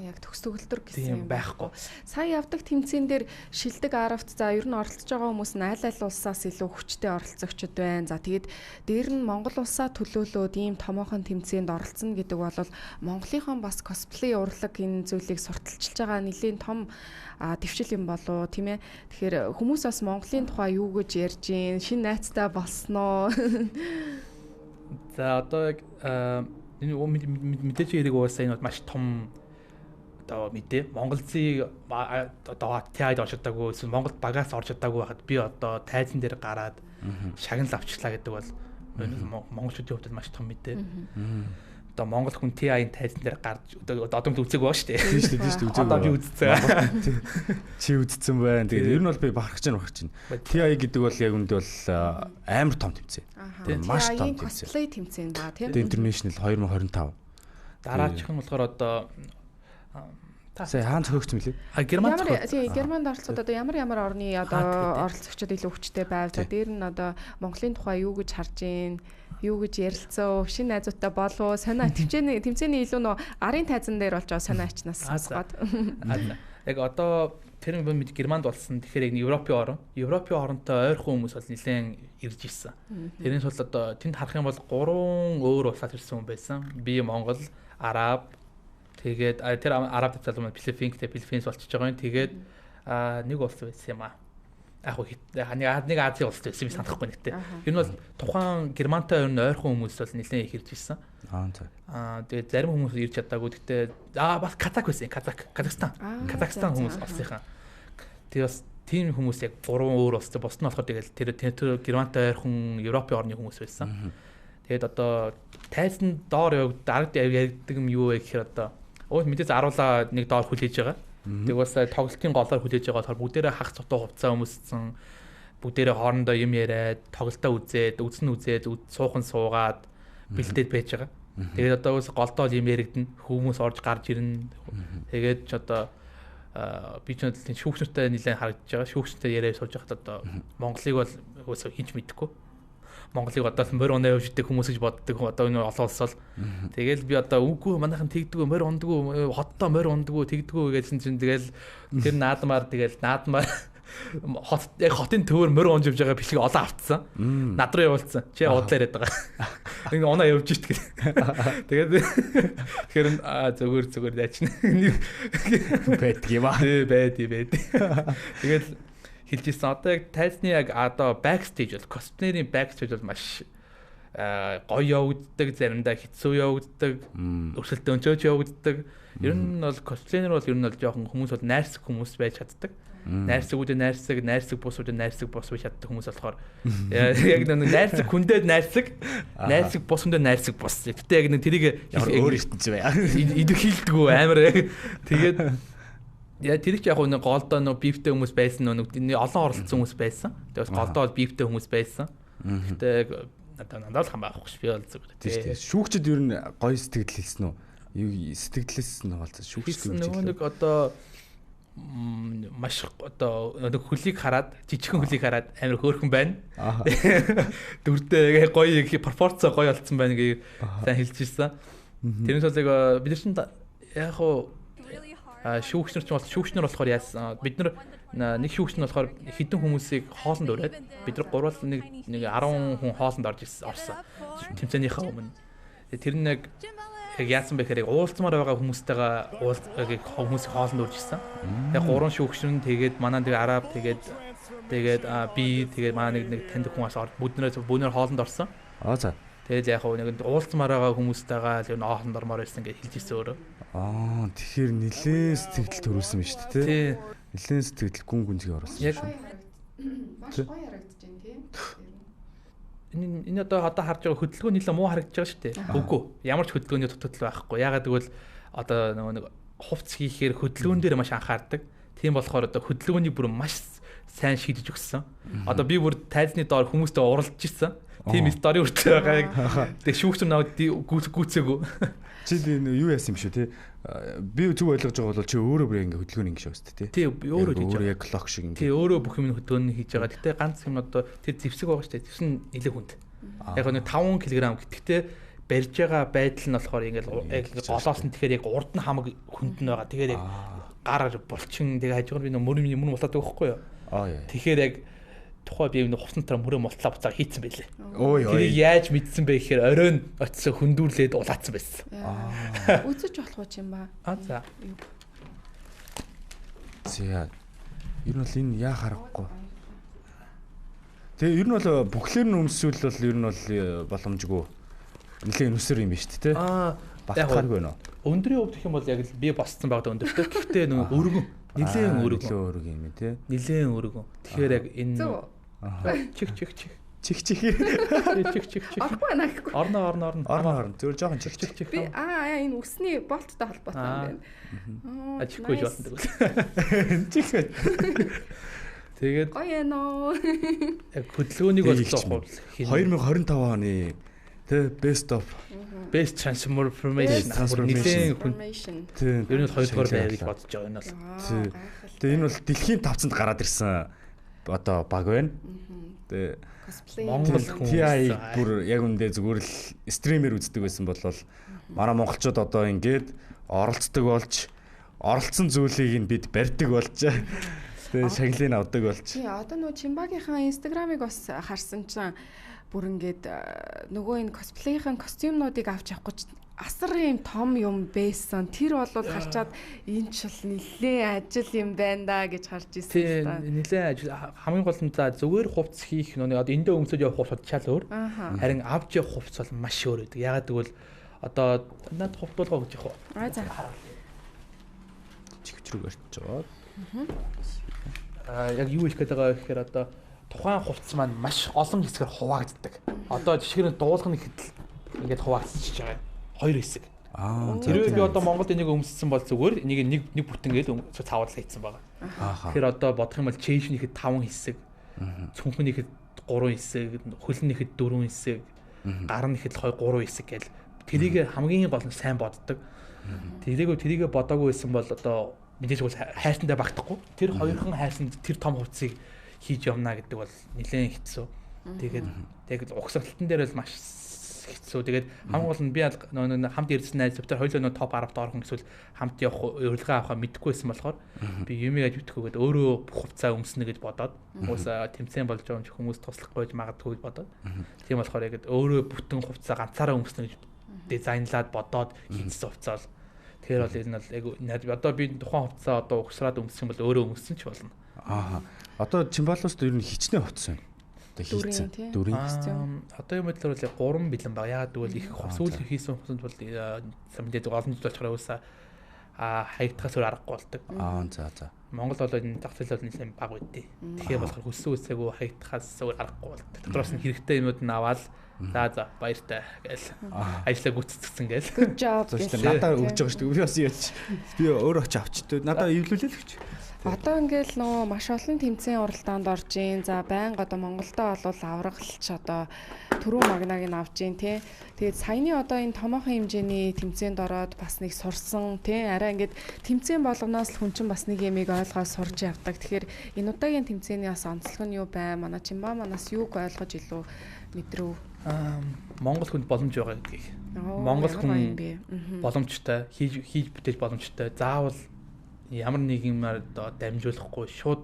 Яг төгс төгөлдөр гэсэн юм байхгүй. Сая явдаг тэмцээн дээр шилдэг 10-т за ер нь оролцож байгаа хүмүүс нь аль улсаас илүү хүчтэй оролцогчд байна. За тэгээд дээр нь Монгол улсаа төлөөлөөд ийм томоохон тэмцээнд оролцсон гэдэг бол Монголынхон бас косплей урлаг энэ зүйлийг сурталчилж байгаа нэлийн том төвшил юм болоо тийм ээ. Тэгэхээр хүмүүс бас Монголын тухай юу гэж ярьж гин шинэ найцтай болсноо. За одоо яг энэ мэдээж хэрэг уусаа энэ маш том одоо мэдээ Монголцыг одоо TI-д орж чадаагүй эсвэл Монголд багаас орж чадаагүй байхад би одоо тайзан дээр гараад шагнал авчлаа гэдэг бол монголчуудын хувьд маш том мэдээ. Одоо монгол хүн TI-ийн тайзан дээр гарч одоо үзег баа шүү дээ. Тийм шүү дээ. Одоо би үзсэн. Чи үзсэн байна. Тэгээд ер нь бол би бахархаж байна. TI гэдэг бол яг үндэ бол амар том тэмцээн. Маш том тэмцээн. Косплей тэмцээн ба тийм. International 2025. Дараачих нь болохоор одоо сая хаан цогцсон мөлий. Германд Германд оролцоод одоо ямар орны одоо оролцогчдод илүү хүчтэй байв. За дээр нь одоо Монголын тухай юу гэж харж гин, юу гэж ярилцсан, шинэ найзуудтай болов, сонио тэмцээний илүү нөө арын тайзан дээр болж байгаа сонио ачнаас сонсгоод. Яг одоо тэр нь Германд болсон. Тэгэхээр яг Европын оронтой ойрхон хүмүүс бол нэлээд ирж ирсэн. Тэрнээс бол одоо тэнд харах юм бол 3 өөр улсаас ирсэн хүн байсан. Би Монгол, Араб, тэгээд тэр Араб залуу Филиппинс болчихж байгаа юм. Тэгээд нэг улс байсан юм аа. Нэг Азийн улс байсан би санахгүй нэгтэй. Энэ бол тухайн Германтай ойрхон хүмүүс бол нэлээд их ирж ирсэн. Тэгээд зарим хүмүүс ирж чадаагүй. Гэхдээ бас Казак байсан. Казахстан хүмүүс олсынхаа. Тэгээд бас тийм хүмүүс яг 3 өөр улстай босно болохоор тэгээд тэр Германтай ойрхон Европын орны хүмүүс байсан. Тэгээд одоо тайзан доор дарагд яригдаг юм юу вэ гэхээр одоо мэдээж аруулаа нэг доор хүлээж байгаа. Тэг бас тоглолтын голоор хүлээж байгаа болохоор бүгдээрээ хагас цутуу хувцас өмссөн, бүгдээрээ хоорондоо юм яриад, тоглолтоо үзээд, суухан суугаад бэлдээд байж байгаа. Тэгээд одоо бас голдоо юм яригдана, хүмүүс орж гарч ирнэ. Тэгээд ч одоо би ч нэг шүүгчнэртэй нэлээд харагдаж байгаа. Шүүгчнэртэй яриа суулж байхад одоо Монголыг бол өөөсөө хинч мэдэхгүй. Монголыг одоо морь унаа явждаг хүмүүс гэж боддог. Одоо энэ олон улс бол тэгэл би одоо үгүй манайхан тэгдэггүй морь ундаггүй хоттой морь ундаггүй тэгдэггүй гэсэн чинь тэгэл тэр наадмаар яг хотын төвөр морь унж явж байгаа бэлэг олон автсан. Над руу явуулсан. Чи удлаа яриад байгаа. Нэг унаа явж ишт гэдэг. Тэгээд тэгэхээр зүгээр дайчин. Байдаг юм аа. Байд. Тэгээд хэлжсэн одоо яг тайзны яг одоо бэкстейж бол косплеерийн бэкстейж бол маш гоё явагддаг, заримдаа хэцүү явагддаг, өрсөлдөөн өнчөөж явагддаг. Ер нь бол косплеер бол жоохон хүмүүс бол найрсаг хүмүүс байж чаддаг. Найрсаг бусуудад найрсаг бус байж чаддаг хүмүүс болохоор яг нэг найрсаг хүндээд найрсаг бус хүндээд найрсаг бус. Гэтэ яг нэг тэрийг өөр ертөнц бай. Идэвхийддэггүй амар. Тэгээд яа тэр их яг нэг голдоо нэг бифтэй хүмүүс байсан нэг олон оролцсон хүмүүс байсан. Тэгээд голдоо бол бифтэй хүмүүс байсан. Гэтэ надад хам байхгүй ш. Би бол зүгээр. Тийм. Шүүгчд ер нь гоё сэтгэл хэлсэн үү? Юу сэтгэлээс нь болцсон шүүгчд нэг одоо маш одоо нэг хөлийг хараад жижигхэн хөлийг хараад амар хөөрхөн байна. Дүрдээ гоё пропорцоо гоё олцсон байна гэж сайн хэлж ирсэн. Тэрнээс бол бид нар яг хуу шүүгчнэр болохоор яасан бид нар нэг шүүгч нь болохоор хэдэн хүмүүсийг хоолнд ураад бид нар гурвал нэг 10 хүн хоолнд орсон. Тэмцээнийхээ өмнө. Тэр нэг яасан бэ гэхээр уулзмаар байгаа хүмүүстэйгээ хүмүүсийг хоолнд урьжсэн. Яг 3 шүүгч нь тэгээд манай нэг Араб тэгээд би тэгээд манай нэг таньд хүн орж бүгднээ хоолнд орсон. За. Тэгээд яг нэг уулзмаар байгаа хүмүүстэйгээ нэг хоолнд ормоор байсан гэж хэлж ирсэн өөрөө. Тэгэхээр нэлээд сэтгэл төрүүлсэн юм шүү дээ, тий. Нэлээд сэтгэл гүнзгий оруулсан шүү. Маш гоё харагдаж байна, тий. Энэ одоо харж байгаа хөдөлгөөн нэлээд муу харагдаж байгаа шүү дээ. Үгүй. Ямар ч хөдөлгөөний дутагдал байхгүй. Ягаад гэвэл одоо нэг хувцс хийхээр хөдөлгөөн дээр маш анхаардаг. Тийм болохоор одоо хөдөлгөөний бүр маш сайн шийдэж өгсөн. Одоо би бүр тайзны доор хүмүүстэй уралдаж ирсэн. Тийм стори үртэй байгаа. Тэг шүүгч нар гүцээгүй. Чи юу яасан юм шүү те. Би зүг ойлгож байгаа бол чи өөрөө бүр ингэ хөдөлгөөн ингэ шүүст те. Тий өөрөө хийж байгаа. Яг клок шиг ингэ. Тий өөрөө бүх юм хөдөлгөөн хийж байгаа. Гэтэ ганц юм одоо тэр зэвсэг байгаа шүү дээ. Зэвс нь нэлээд хүнд. Яг нэг 5 кг гэхдээ барьж байгаа байдал нь болохоор ингэ голоос нь тэгэхээр яг урд нь хамаг хүнд нь байгаа. Тэгэхээр яг гар булчин тэгээ хажуугаар би мөр мулаад байгаа байхгүй юу. Тэгэхээр яг тухай би хувцантар мөрөө мултлаа буцаа хийцэн байлээ. Тэрийг яаж мэдсэн бэ гэхээр оройн очисон хөндүүрлээд улаацсан байсан. Үзэж болох уу юм ба? За. Зя. Ер нь бол энэ яа харахгүй. Тэгээ ер нь бол бүхлээр нь өмсвөл бол ер нь бол боломжгүй. Нилээн нүсэр юм ба шүү дээ, тэ? Батхааргүй нөө. Өндрийн хувьд гэх юм бол яг би босцсон багтаа өндөртэй. Гэхдээ нөгөө өргөн нилээн өргөн юм тий. Нилээн өргөн. Тэгэхээр яг энэ чих. Орохгүй наахгүй. Орно. Зүгээр жоохон чих. Би энэ үсний болттой холбоотой юм байна. Чихгүй жуулсан дэгвэл. Чих. Тэгээд гоё нөө. Яг хөдөлгөөнийг болсон 2025 оны тэ best transformation нэлээд хүн. Ер нь 2 дугаар байр гэж бодож байгаа энэ бол. Тэгээ энэ бол дэлхийн тавцанд гараад ирсэн одоо баг байна. Тэгээ Монгол хүн TI бүр яг үндэ зүгээр л стример үздэг байсан бол манай монголчууд одоо ингээд оролцдог болж оролцсон зүйлийг нь бид барьдаг болж тэгээ шагналыг авдаг болж. Тий, одоо нөгөө Чимбагийнхаа инстаграмыг бас харсан чинь бүр ингээд нөгөө энэ косплейхийн костюмнуудыг авч явахгүй асар юм том юм байсан. Тэр бол харчаад энэ ч л нэлээ ажил юм байна да гэж харж ирсэн та. Нэлээ ажил хамгийн гол нь за зүгээр хувцс хийх нөгөө одоо эндээ өмсөж явах хувцс чал өөр. Харин авч явах хувцс бол маш өөр байдаг. Ягаад гэвэл одоо над хувцс болгоо гэж яах вэ? За. Чигч рүү гарч жоод. Яг юу их гэдэг байгаа гэхээр одоо тухайн хувцс маань маш олон хэсгээр хуваагддаг. Одоо жишгээр нь дуулгын ихэд ингээд хуваагдчихж байгаа. 2 хэсэг. Тэрээр би одоо Монголд энийг өмссөн бол зүгээр энийг нэг бүтэн гээд цааварлаа хийсэн байгаа. Тэгэхээр одоо бодох юм бол чэйшнийхэд 5 хэсэг, цүнхнийхэд 3 хэсэг, хөлнийхэд 4 хэсэг, гарнийхэд 3 хэсэг гэж тэрийг хамгийн гол нь сайн боддог. Тэрийг бодоогүй байсан бол одоо мэдээж бол хайртандаа багтахгүй. Тэр хоёрхан хайрсан тэр том хувцсыг хийж явна гэдэг бол нэлээд хэцүү. Тэгээд угсралтан дээр бол маш хэцүү. Тэгээд хамгийн гол нь би хамт ирсэн найз зөвхөн хоёулаа нөө топ 10-д орхон эсвэл хамт явах урилга авахаа мэдэхгүй байсан болохоор би юмыг аж мэдхгүйгээд өөрөө хувцаа өмснө гэж бодоод уусаа тэмцээн болж байгаа юм хүмүүс туслахгүй байж магадгүй гэж бодоод тийм болохоор яг өөрөө бүтэн хувцаа ганцаараа өмснө гэж дизайнлаад бодоод хийсэн хувцаа бол тэгэхээр бол энэ бол одоо би тухайн хувцаа одоо угсраад өмсөх юм бол өөрөө өмссөн ч болно. Одоо Чимбалуст ер нь хичнээн хувцас байна. Дөрийн костюм. Одоо юм бодлоор бол 3 бэлэн баг. Ягаад гэвэл их сүүл хийсэн хүмүүсд бол самдээ олон жил болчихороо уусаа хаягдахаас өөр аргагүй болдог. За. Монгол бол энэ зах зээл бол нэлээд бага байдیں۔ Тэгэхээр болохоор хүссэн үсээгүй хаягдахаас өөр аргагүй болдог. Дотроос нь хэрэгтэй юмуд нь аваад за баяртай гээл ажиллаа гүцэцсэн гээл. Good job. Надаа өгч байгаа шүү дээ. Би бас яач. Би өөрөө очиж авчихдээ надаа эвлүүлээ л гэж. Одоо ингээл нөгөө маш олон тэмцээн уралдаанд орж ийн. За байнга одоо Монголдо бол аврагалч одоо түрүү магнаг нь авж ийн тий. Тэгээд саяны одоо энэ томоохон хэмжээний тэмцээнд ороод бас нэг сурсан тий. Араа ингээд тэмцээн болгоноос л хүн чинь бас нэг ямиг ойлгоод сурж явдаг. Тэгэхээр энэ удаагийн тэмцээний бас онцлог нь юу бай? Манай Чимба манаас юуг ойлгож илүү мэдрв? Монгол хүнд боломж байгаа гэдгийг. Монгол хүн боломжтой, хийж бүтээж боломжтой. Заавал ямар нэгмээр одоо дамжуулахгүй шууд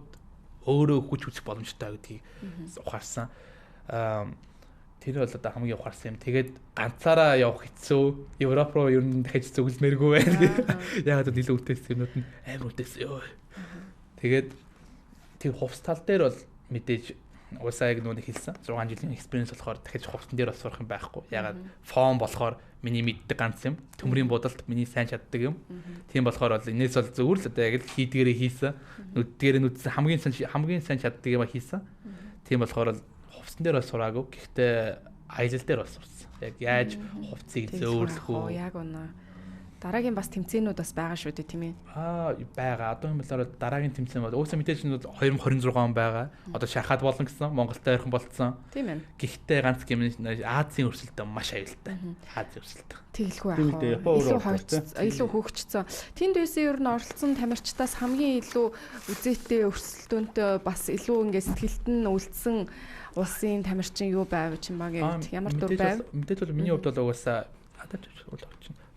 өөрөө хүч үзэх боломжтой гэдгийг ухаарсан. Тэр бол одоо хамгийн ухаарсан юм. Тэгээд ганцаараа явах хэцүү. Европ руу ер нь дахиж зөвлөмээргүй байна. Яг одоо нэлээд үлдээсэн юмнууд нь амар үлдээсэн ёо. Тэгээд тэр хувцс тал дээр бол мэдээж уусаа яг нүг хэлсэн. 6 жилийн экспириенс болохоор дахиж хувцсан дээр бас сурах юм байхгүй. Ягаад фон болохоор миний мэддэг ганц юм. Төмрийн будалд миний сайн чаддаг юм. Тийм болохоор бол энэс бол зөвхөн л одоо яг л хийдгээрээ хийсэн. Нүддгээрээ нүдсэн хамгийн сайн чаддаг юм хийсэн. Тийм болохоор л хувцсан дээр бас сураагүй. Гэхдээ аялал дээр бас сурсан. Яг яаж хувцсыг зөөвөрлөх үү? Яг үнэ. Дараагийн бас тэмцээнүүд бас байгаа шүү дээ тийм ээ. Байгаа. Одоо юм болохоор дараагийн тэмцээн бол уусаа мэдээж 2026 он байгаа. Одоо шахаад болно гэсэн Монголтой ойрхон болцсон. Тийм ээ. Гэхдээ ганц гэм Азийн өрсөлдөөн маш аюултай. Азийн өрсөлдөөн. Тэгэлгүй яах вэ? Илүү хөгжсөн. Тэнд байсан ер нь оролцсон тамирчдаас хамгийн илүү үзээтэй өрсөлдөөнтэй бас илүү ингээд сэтгэлд нь үлдсэн улсын тамирчин юу байв Чимбагийн ямар дүр байв? Мэдээж бол миний хувьд бол угаасаа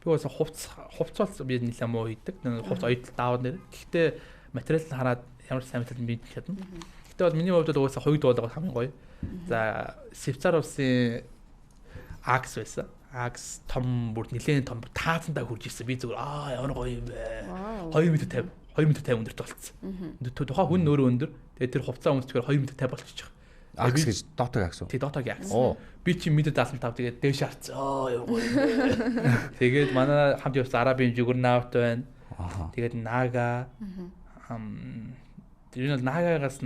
би бас хувцас би нэлээд муу хийдэг. Хувц оёдол даавар нэр. Гэхдээ материал нь хараад ямар сайн материал бий чадна. Гэхдээ бол миний хувьд бол угаасаа хоёуд болоо хамгийн гоё. За Швейцар улсын Акс байсан. Акс том бүр нэлээд том таацандаа хурж ирсэн. Би зүгээр ямар гоё юм бэ. 2 м 50 өндөрт болцсон. Тухайн хүн өөрөө өндөр. Тэгээд тэр хувцас өмсчихээр 2 м 50 болчихж байгаа. Акс гэж Дотог акс уу? Тий, Дотог акс. Би чи мэдээ 75 тэгээд дээш харцсан. Тэгээд манай хамт явсан арабын жигурнаавт байна. Тэгээд Нага. Тэр нь Нагаагаас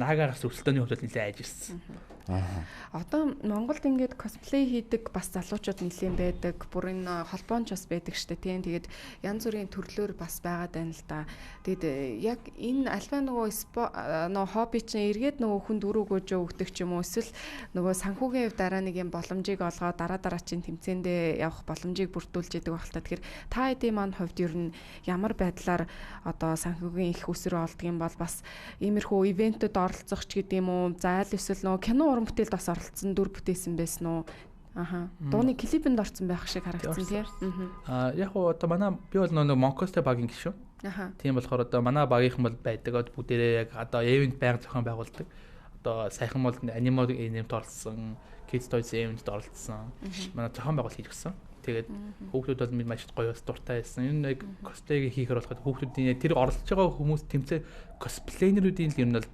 өрсөлдөөний хувьд нэлээд айж ирсэн. Одоо Монголд ингээд косплей хийдэг бас залуучууд нэлээд байдаг. Бүр энэ холбооч бас байдаг штэ тийм. Тэгээд янз бүрийн төрлөөр бас байгаад байна л да. Тэгэд яг энэ альва нөгөө хобби чинь эргээд нөгөө хүн дөрөөгөөж өгдөг ч юм уу эсвэл нөгөө санхүүгийн хувьд дараа нэг юм боломжийг олгоод дараа чинь тэмцээндээ явах боломжийг бүрдүүлж яадаг байх л та. Тэгэхээр та хэдийн маань хувьд ер нь ямар байдлаар одоо санхүүгийн их өсрөө олдго юм бол бас иймэрхүү ивентэд оролцох ч гэдэг юм уу. За аль эсвэл нөгөө кино уран бүтээлд бас оролцсон дүр бүтээсэн байсан уу? Дууны клипэнд орсон байх шиг харагдсан тийм. Яг одоо манай би бол нөгөө Монкостэй багийн гишүүн. Тийм болохоор одоо манай багийнхан бол байдаг. Бүгдээрээ яг одоо event байнга зохион байгуулдаг. Одоо сайхан бол аниме event оролцсон, kids toys event оролцсон. Манай зохион байгуулалт хийж гисэн. Тэгээд хүүхдүүд бол маш гоё дуртай байсан. Энэ яг cosplay хийхээр болоход хүүхдүүдийн тэр оролцож байгаа хүмүүс тэмцээ cosplayer-уудын л ер нь бол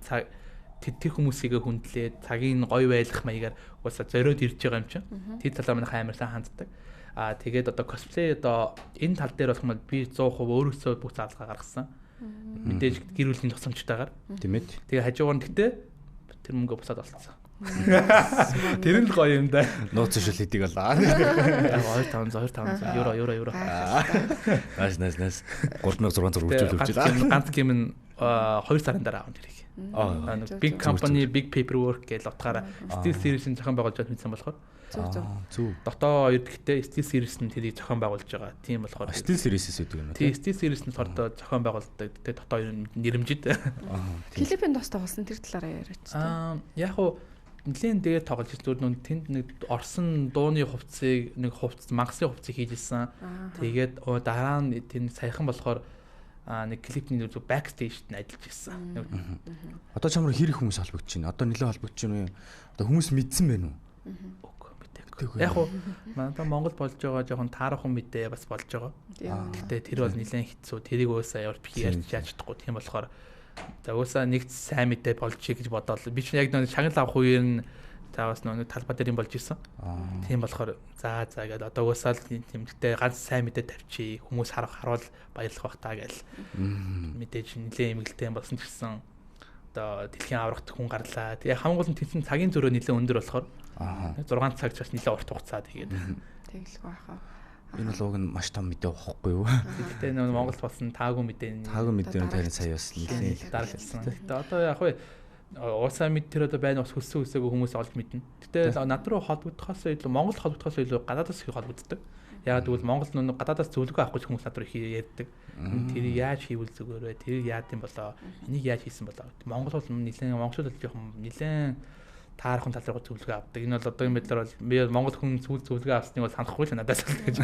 тэр хүмүүсийг хүндлээд цагийн гоё байлгах маягаар уусаа зориод ирж байгаа юм чинь. Тэр талаа манайх амар сайн ханддаг. Тэгээд одоо cosplay одоо энэ тал дээр болох юм би 100% өөрөөсөө бүх заалгаа гаргасан. Мэдээж гэр бүлийн тусламжтайгаар. Тийм ээ. Тэгээ хажуугаар нь гэтээ тэр мөнгө бусаад олцсон. Тэр нь л гоё юм да. Нууц шил хийдэг болоо. 2500 евро. Nice. 3600 үржүүлж байна. Ганц гейм нь 2 сарын дараа авах хэрэг. Big company, big paperwork гэж утгаараа Steel Series-ийн зохион байгуулж мэдсэн болохоор Зүг. Дотоо хоёр гэхдээ Steel Series нь тэрийг зохион байгуулж байгаа. Тийм болохоор Steel Series-с үүдэг юм уу? Тийм, Steel Series нь хордоо зохион байгуулдаг. Тэгээ дотоо хоёр нэрмжид. Филиппинд бас тоглосон тэр талаараа яриач. Яг уу нэлийн тэгээд тоглож зүгээр нүн тэнд нэг орсон дууны хувцсыг нэг мангасын хувцсыг хийжсэн. Тэгээд дараа нь тэнд саяхан болохоор нэг клипний нэг backstage-д ажиллаж ирсэн. Одоо чамруу хэрэг хүмүүс холбогдож байна. Одоо нэлээд холбогдож байна уу? Одоо хүмүүс мэдсэн байна уу? Яг уу манай Монгол болж байгаа жоохон таарахын мэдээ бас болж байгаа. Гэхдээ тэр бол нэлээд хэцүү. Тэрийг уусаа явж ярьж чадахгүй. Тийм болохоор за уусаа нэг сайн мэдээ болж чи гэж бодоод би ч яг нэг шагнал авах үеэр нь заавас нэг талбай дээр юм болж ирсэн. Тийм болохоор за гэдэг одоо уусаа л тэмдэгтэй ганц сайн мэдээ тавьчих хүмүүс харуул баярлах бах таа гэл мэдээж нэлээд эмгэлтэй болсон ч гэсэн одоо дэлхийн аврагт хүн гарлаа. Тэгээ хамгийн гол нь тэнцэн цагийн зөрөө нэлээд өндөр болохоор 6 цаг ч бас нэлээд урт хугацаа тэгээд тэглэх байхаа. Энэ бол уг нь маш том мэдээ واخхгүй юу? Гэтэ нэг Монголд болсон таагүй мэдээ тарин сая бас нэлээд дарагдсан. Гэтэ одоо яг вэ уусаа мэд тэр одоо байна бас хүссэн хүсээгүй хүмүүс олж мэднэ. Гэтэ над руу холбогдохоос илүү Монгол холбогдохоос илүү гадаадас их холбогддог. Яг тэгвэл Монгол нүг гадаадас зөвлөгөө авахгүй хүмүүс над руу ярьдаг. Тэр яаж хийвэл зүгээр вэ? Тэр яад юм болоо? Энийг яаж хийсэн болоо? Монгол бол нэлээд монголчууд л жоохон нэлээд таарахын тал руу зөвлөгөө авдаг. Энэ бол одоо юм байдлаар бол би Монгол хүн зөвлөгөө авсныг бол санахгүй л надаас л гэж.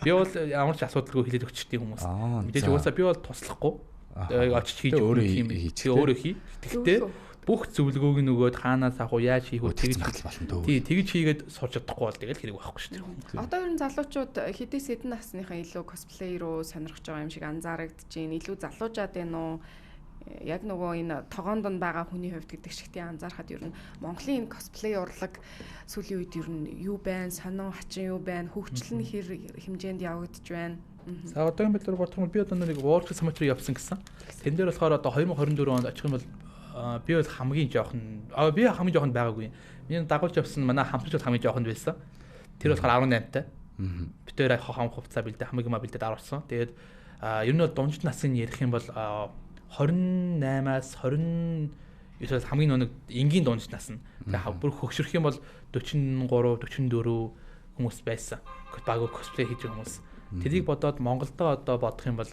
Би бол ямар ч асуудалгүй хэлээд өгчтэй хүмүүс. Мэдээж угаасаа би бол туслахгүй. Очиж хийж өөрөө хий. Гэхдээ бүх зөвлөгөөг нөгөөд хаанаас авах уу, яаж хийх үү тэгж болно. Тий, тэгж хийгээд сурч чадахгүй бол тэгэл хэрэг байхгүй шүү дээ. Одоо ер нь залуучууд хэдээс хэдэн насныхаа илүү cosplay руу сонирхож байгаа юм шиг анзаарэгдэж байна. Илүү залуужаад байна уу? Яг нөгөө энэ тогоонд нь байгаа хүний хувьд гэдэг шигтээ анзаархад ер нь Монголын cosplay урлаг сүүлийн үед ер нь юу байна? Сонин хачин юу байна? Хөгжил нь хэр хэмжээнд явагдаж байна? За одоогийн байдлаар бодоход би одоо нэг World Summit-ээр явсан гэсэн. Тэн дээр болохоор одоо 2024 онд очих юм бол би бол хамгийн жоохон байгаагүй. Миний дагуулж явсан манай хамтлагч хамгийн жоохонд байсан. Тэр болохоор 18-тай. Бид тэр хам хувцаа бэлдээ хамгийн бэлдээд орсон. Тэгээд ер нь бол дундаж насын ярих юм бол 28-аас 29-аас хамгийн нэг энгийн дундаж нас нь. Тэгээд бүр хөгшөрөх юм бол 43, 44 хүмүүс байсан. Багуу cosplay хийж байгаа хүмүүс. Тэрийг бодоод Монголдо одоо бодох юм бол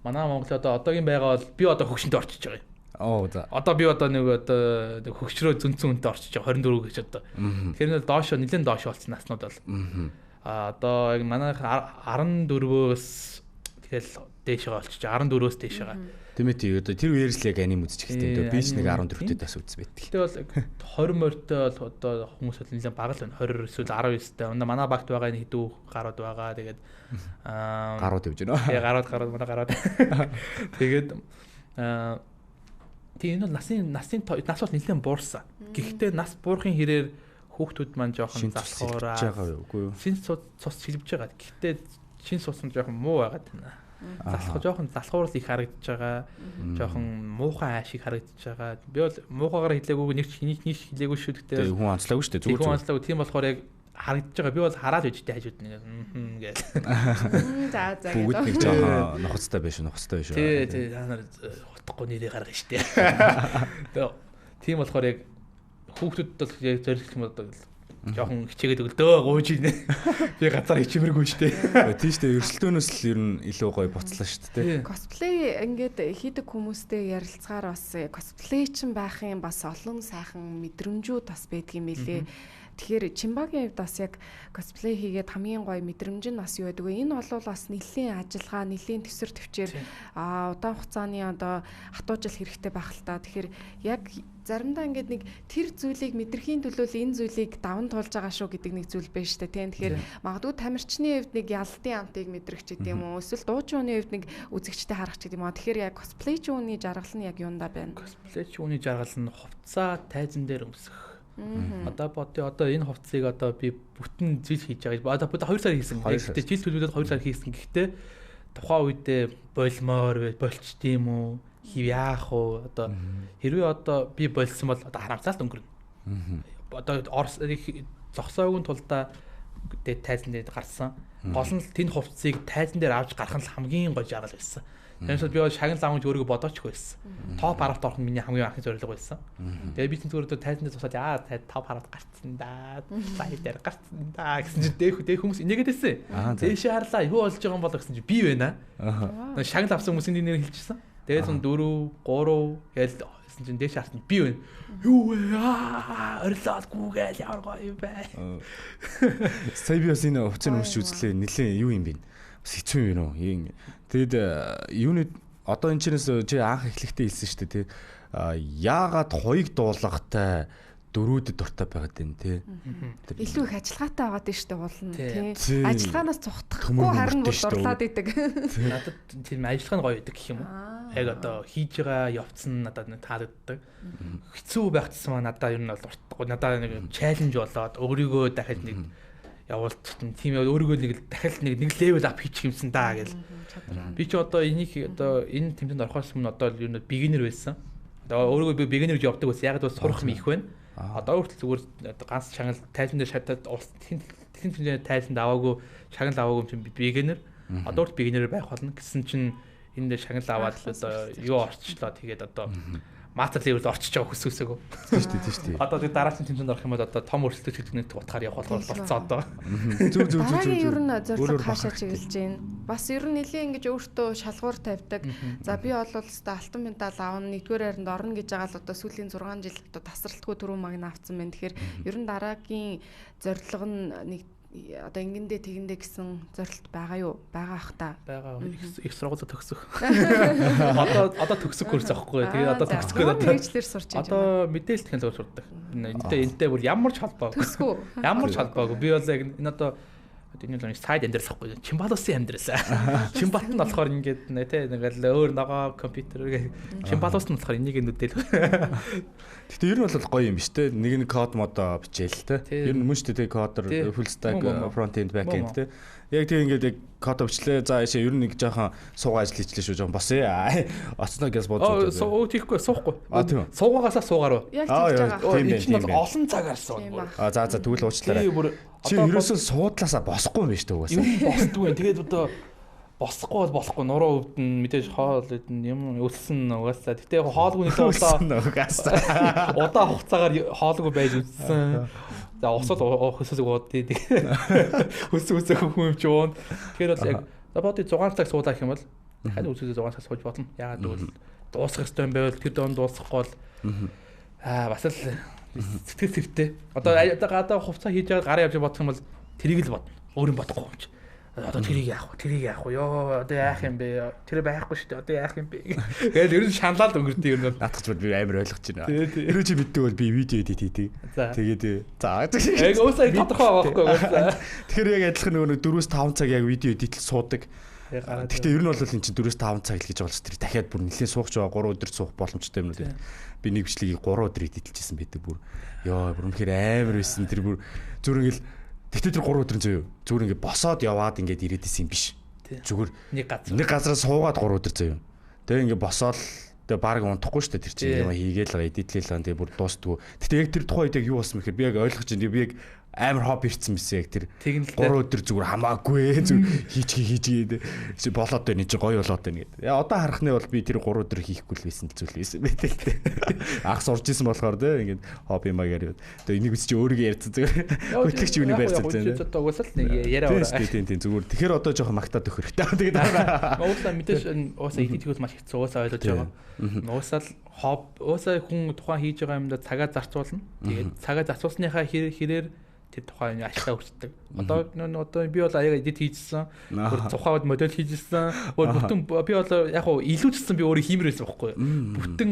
манай Монгол одоогийн байгаа бол би одоо хөгшөнд орчиж байгаа юм. Одоо би одоо нэг хөгшрөө зүнцэн үнтэй орчиж байгаа 24 гэж одоо. Тэгэхээр нь нэлээд доош болсон наснууд бол. Одоо яг манай 14-өөс тэгэл дээшээ олчиж 14-өөс дээшээ. Тийм ээ одоо тэр үеэрс л яг аним үзэж эхэлсэн. Би ч нэг 14-тэй бас үз байт. Гэтэ бол 20 морьтой бол одоо хүмүүс бол нэлээд бага л байна. 20 эсвэл 19-тэй. Манай багт байгаа энэ хэдүү гарууд байгаа. Тэгээд гарууд явж байна. Тэгээ гарууд манай гарууд. Тэгээд тийм энэ бол нас бол нэлээд буурсан. Гэхдээ нас буурахын хэрээр хүүхдүүд маань жоохон залхуураа шин цус шилбэж байгаа. Гэхдээ шин цус нь жоохон муу байгаад байна. Жоохон залхуурал их харагдаж байгаа. Жоохон муухай ааш их харагдаж байгаа. Би бол муухайгаар хэлээгүй нэг хэлээгүй шүү дээ. Хүн онцлоогүй шүү дээ. Хүн онцлоогүй. Тийм болохоор яг харагдаж байгаа. Би бол хараад байжтэй хажууд нэг гээл. За бүгд нэг жоохон нухацтай биш үү? Тий. Та нар утгагүй нэрийг гаргана штэ. Тийм болохоор яг хүүхдүүд бол яг зорилт юм одоо жоохон хичээгээд өглөө гууж ийнэ. Би газар хичээмэргүй штэ. Тийм штэ. Өрсөлдөөнөөс л ер нь илүү гоё буцлаа штэ. Cosplay ингээд хийдэг хүмүүстэй ярилцгаар бас cosplay чин байхын бас олон сайхан мэдрэмжүүд бас байдгийм билээ. Тэгэхээр Чимбагийн хувьд бас яг косплей хийгээд хамгийн гоё мэдрэмж нь бас юу байдаг вэ? Энэ бол бас нэлийн ажиллагаа, нэлийн төсөр төвчээр удаан хугацааны одоо хатуу жил хэрэгтэй байх л та. Тэгэхээр яг заримдаа ингээд нэг тэр зүйлийг мэдрэхийн төлөө энэ зүйлийг даван туулж байгаа шүү гэдэг нэг зүйл байна шүү дээ тийм. Тэгэхээр магадгүй тамирчны хувьд нэг ялтын амтыг мэдрэх ч гэдэг юм уу эсвэл дуучууны хувьд нэг үзэгчтэй харах ч гэдэг юм аа. Тэгэхээр яг косплейчүүний жаргал нь яг юундаа байна? Косплейчүүний жаргал нь хувцас тайзан дээр өмсөх. Одоо энэ хувцсыг одоо би бүтэн жил хийж байгаа. Одоо 2 сар хийсэн. Гэхдээ жил төлөвлөд 2 сар хийсэн. Гэхдээ тухайн үедээ болмоор болчт юм уу? Хив яах вэ? Одоо хэрвээ одоо би болсон бол одоо харамсалт өнгөрнө. Одоо Орос зогсоогийн тулдаа тайзан дээр гарсан. Гол нь тэнд хувцсыг тайзан дээр авч гарах нь хамгийн гоё жаргал байсан. Тэрнээс би шагнал авч өөрийгөө бодооч хөөсөн. Топ 10-т орох нь миний хамгийн анхны зорилго байсан. Тэгээ би зүгээр тайзан дээр зогсоод топ 10-т гарцсан да. Сая дээр гарцсан да гэсэн чинь дэх хүмүүс инээгээд байсан. Дээшээ харлаа юу болж байгаа юм бол гэсэн чинь би байна. Шагнал авсан хүмүүсийн нэр хэлчихсэн. Тэгээд 4 3 гээл гэсэн чинь дээш харсан би байна. Юу вэ? Орилоодгүй гээл ямар гоё юм бэ? Сая би бас энэ хувцас өмсч үзлээ. Нилээ юу юм бэ? Бас хэцүү юм уу? Тэгэд юуны одоо энэ чинээс чи анх эхлэхдээ хэлсэн шүү дээ тий. Яагаад хоёрыг дуулгатай дөрүүдэд дуртай байгаад байна тий. Илүү их ажиллагаатай байгаад байна шүү дээ уул нь тий. Ажиллагаанаас цухтахгүй харин бол дурлаад идэг. Надад тийм ажиллагаа нь гоё идэг гэх юм уу? Яг одоо хийж байгаа явц нь надад таалагддаг. Хэцүү байх гэсэн маа надад ер нь бол дуртахгүй. Надад нэг чаленж болоод өөрийгөө дахиад нэг явуулт тийм өөрийгөө нэг дахиад нэг левел ап хийчих юмсан даа гэл. Би ч одоо энийг одоо энэ тэмцээнд орохоос өмнө одоо ер нь бигинер байсан. Одоо өөрийгөө би бигинер гэж явдаг байсан. Яг л сурах юм их байна. Одоо хүртэл зүгээр ганц шагнал тайзан дээр шатаад тхэн тайзанд аваагүй шагнал аваагүй юм чинь бигинер. Одоо хүртэл бигинер байх болно гэсэн чинь энэ дээр шагнал аваад л одоо юу орчлоо тэгээд одоо мастер левелд орчиж байгаа хүсвэсээгөө. Тийм шүү дээ. Одоо тэгээд дараагийн тэмцээнд орох юм бол одоо том өрсөлдөж гэдэг нэг утгаар явах болохоор болцоо одоо. Зүг. Дараагийн ер нь зорилго хаашаа чиглэж байна. Бас ер нь нэлийн ингэж өөртөө шалгуур тавьдаг. За би бол өстой алтан медаль аавна, нэгдүгээр хайранд орно гэж байгаа л одоо сүүлийн 6 жил одоо тасралтгүй түрүү магн авцсан байна. Тэгэхээр ер нь дараагийн зорилго нь нэг одоо ингэндээ тэгэндээ гэсэн зорилт байгаа юу? Байгаа ах та. Байгаа. Их сургууль төгсөх. Одоо төгсөх курс авахгүй. Тэгээд одоо төгсөхгүй тэгжлэр сурч байгаа. Одоо мэдээлэл технологи сурдаг. Энтэй бүр ямар ч холбоогүй. Төсгөө. Ямар ч холбоогүй. Би бол яг энэ одоо энэ л сайд амьдрал ахгүй. Чимбалусын амьдрал. Чимбат нь болохоор ингээд тий ингээл өөр ногоо компьютер Чимбалус нь болохоор энийг нүдэл. Гэтэ ер нь бол гоё юм биш те. Нэг код модо бичээл те. Ер нь мөн шүү дээ кодер full stack front end back end те. Яг тийм ингээд яг код өвчлээ. За яшаа ер нь нэг жоохон суугаа ажил хийчлээ шүү жоохон босъё. Оцноо гэж бодож байна. Оо тийхгүй суухгүй. Суугаагаасаа суугаар. Яг тийж байгаа. Энэ чинь бол олон цагаар сууна. За тэгвэл уучлаарай. Чи ерөөсөө суудлаасаа босхгүй юм биш үү угаасаа. Юу босдгүй. Тэгээд одоо босхгүй бол болохгүй нуруу өвдөн мэдээж хоол юм өлсөн угаасаа. Гэтэ хоолгүй нэг угаасаа. Удаа хугацаагаар хоолгүй байж үтсэн. За усад хөсөс ууд тий. Хөсөс хүн юм ч уун. Тэгэхээр бол яг бод 6 цаг суулаа гэх юм бол дахиад үсээс 6 цаг сууж болно. Яагаад гэвэл дуусах ёстой юм байвал тэр доон дуусахгүй бол бас л сэтгэл зүйтэй. Одоо хувцас хийж байгаа гараа явж бодох юм бол тэрийг л бодно. Өөр юм бодохгүй юм чи. Одоо тэрийг яах вэ? Йоо одоо яах юм бэ? Тэр байхгүй шүү дээ. Одоо яах юм бэ? Тэгэл ер нь шаналал өнгөрдөг юм бол наадах ч би амар ойлгож байна. Хэрвээ чи мэддэг бол би видео эдит хийдэг. Тэгээд яг уусаа тодорхой байхгүй уусаа. Тэгэхээр яг адилхан нөгөө 4-5 цаг яг видео эдитл суудаг. Гэхдээ ер нь бол энэ чинь 4-5 цаг л гэж болж тэр дахиад бүр нэлээд суугч байгаа 3 өдөр суух боломжтой юм уу? Би нэг бичлэгийг 3 өдөр эдитэлжсэн байдаг бүр. Йоо бүр үнэхээр амар байсан. Тэр бүр зүгээр ингээл тэгтээ тэр 3 өдрийн зөө зүгээр ингээд босоод яваад ингээд ирээд исэн юм биш. Зүгээр нэг газраас суугаад 3 өдөр зөө. Тэгээ ингээд босоод тэгээ баг унтахгүй шүү дээ тэр чинь юм хийгээл байгаа эдитлээ тэгээ бүр дуустгүй. Тэгтээ яг тэр тухайд яг юу болсон мэхээр би яг ойлгож байна. Би яг амар хоб ирсэн байсан яг тэр 3 өдөр зүгээр хамаагүй зүгээр хийгээд болоод байна чи гоё болоод байна гэдэг. Яа одоо харахны бол би тэр 3 өдөр хийхгүй л байсан зүйл байсан байдаг те. Ах сурж исэн болохоор те ингээд хобби маягаар яваад. Тэгээ энийг чи өөрийгөө ярьсан зүгээр хөтлөгч юуны байрцал зэн. Одоо угсаал нэг яриа ороо. Тийм зүгээр. Тэгэхээр одоо жоохон магтаад өгөх хэрэгтэй. Тэгээд уусаа мэдээж уусаа идэвхтэй маш хэцүү уусаа ойлгож байгаа. Уусаал уусаа хүн тухайн хийж байгаа юмдаа цагаа зарцуулна. Тэгээд цагаа зарцуулсныхаа хэрээр тэр тухайн ашиглаа хүртдэг. Одоо би бол аяга эдит хийжсэн. Бүр тухайн модель хийжсэн. Бүтэн би бол яг хуу илүүжсэн би өөрөө хиймээр байсан байхгүй юу. Бүтэн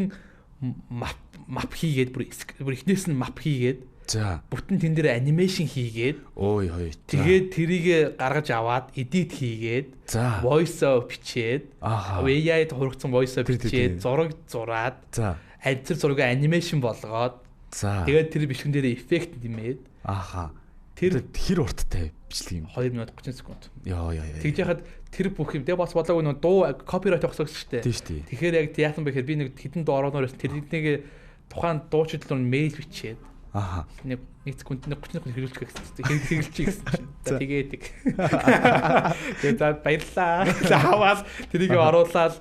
мап хийгээд бүр эхнээс нь мап хийгээд за бүтэн тэн дээр анимашн хийгээд ой хой тэгээд тэрийг гаргаж аваад эдит хийгээд voice over бичээд AI-д хургацсан voice over бичээд зураг зураад за адзар зургийг анимашн болгоод за тэгээд тэр бичгэн дээр эффект нэмээд тэр хэр урттай бичлэг юм 2 минут 30 секунд яа тэгж яхад тэр бүх юм тэгээ бас бодлоогүй нэг дуу копирайт өгсөн шүү дээ тийм шүү дээ тэгэхээр яг яасан бэ гэхээр би нэг хэдэн дуу орооноор тэрнийг тухайн дуучид руу мэйл бичээд нэг секунд 30 секунд хэрэглэж гэсэн чинь тэгээд тэгээд за баярлаа заавал тэрийг оруулаад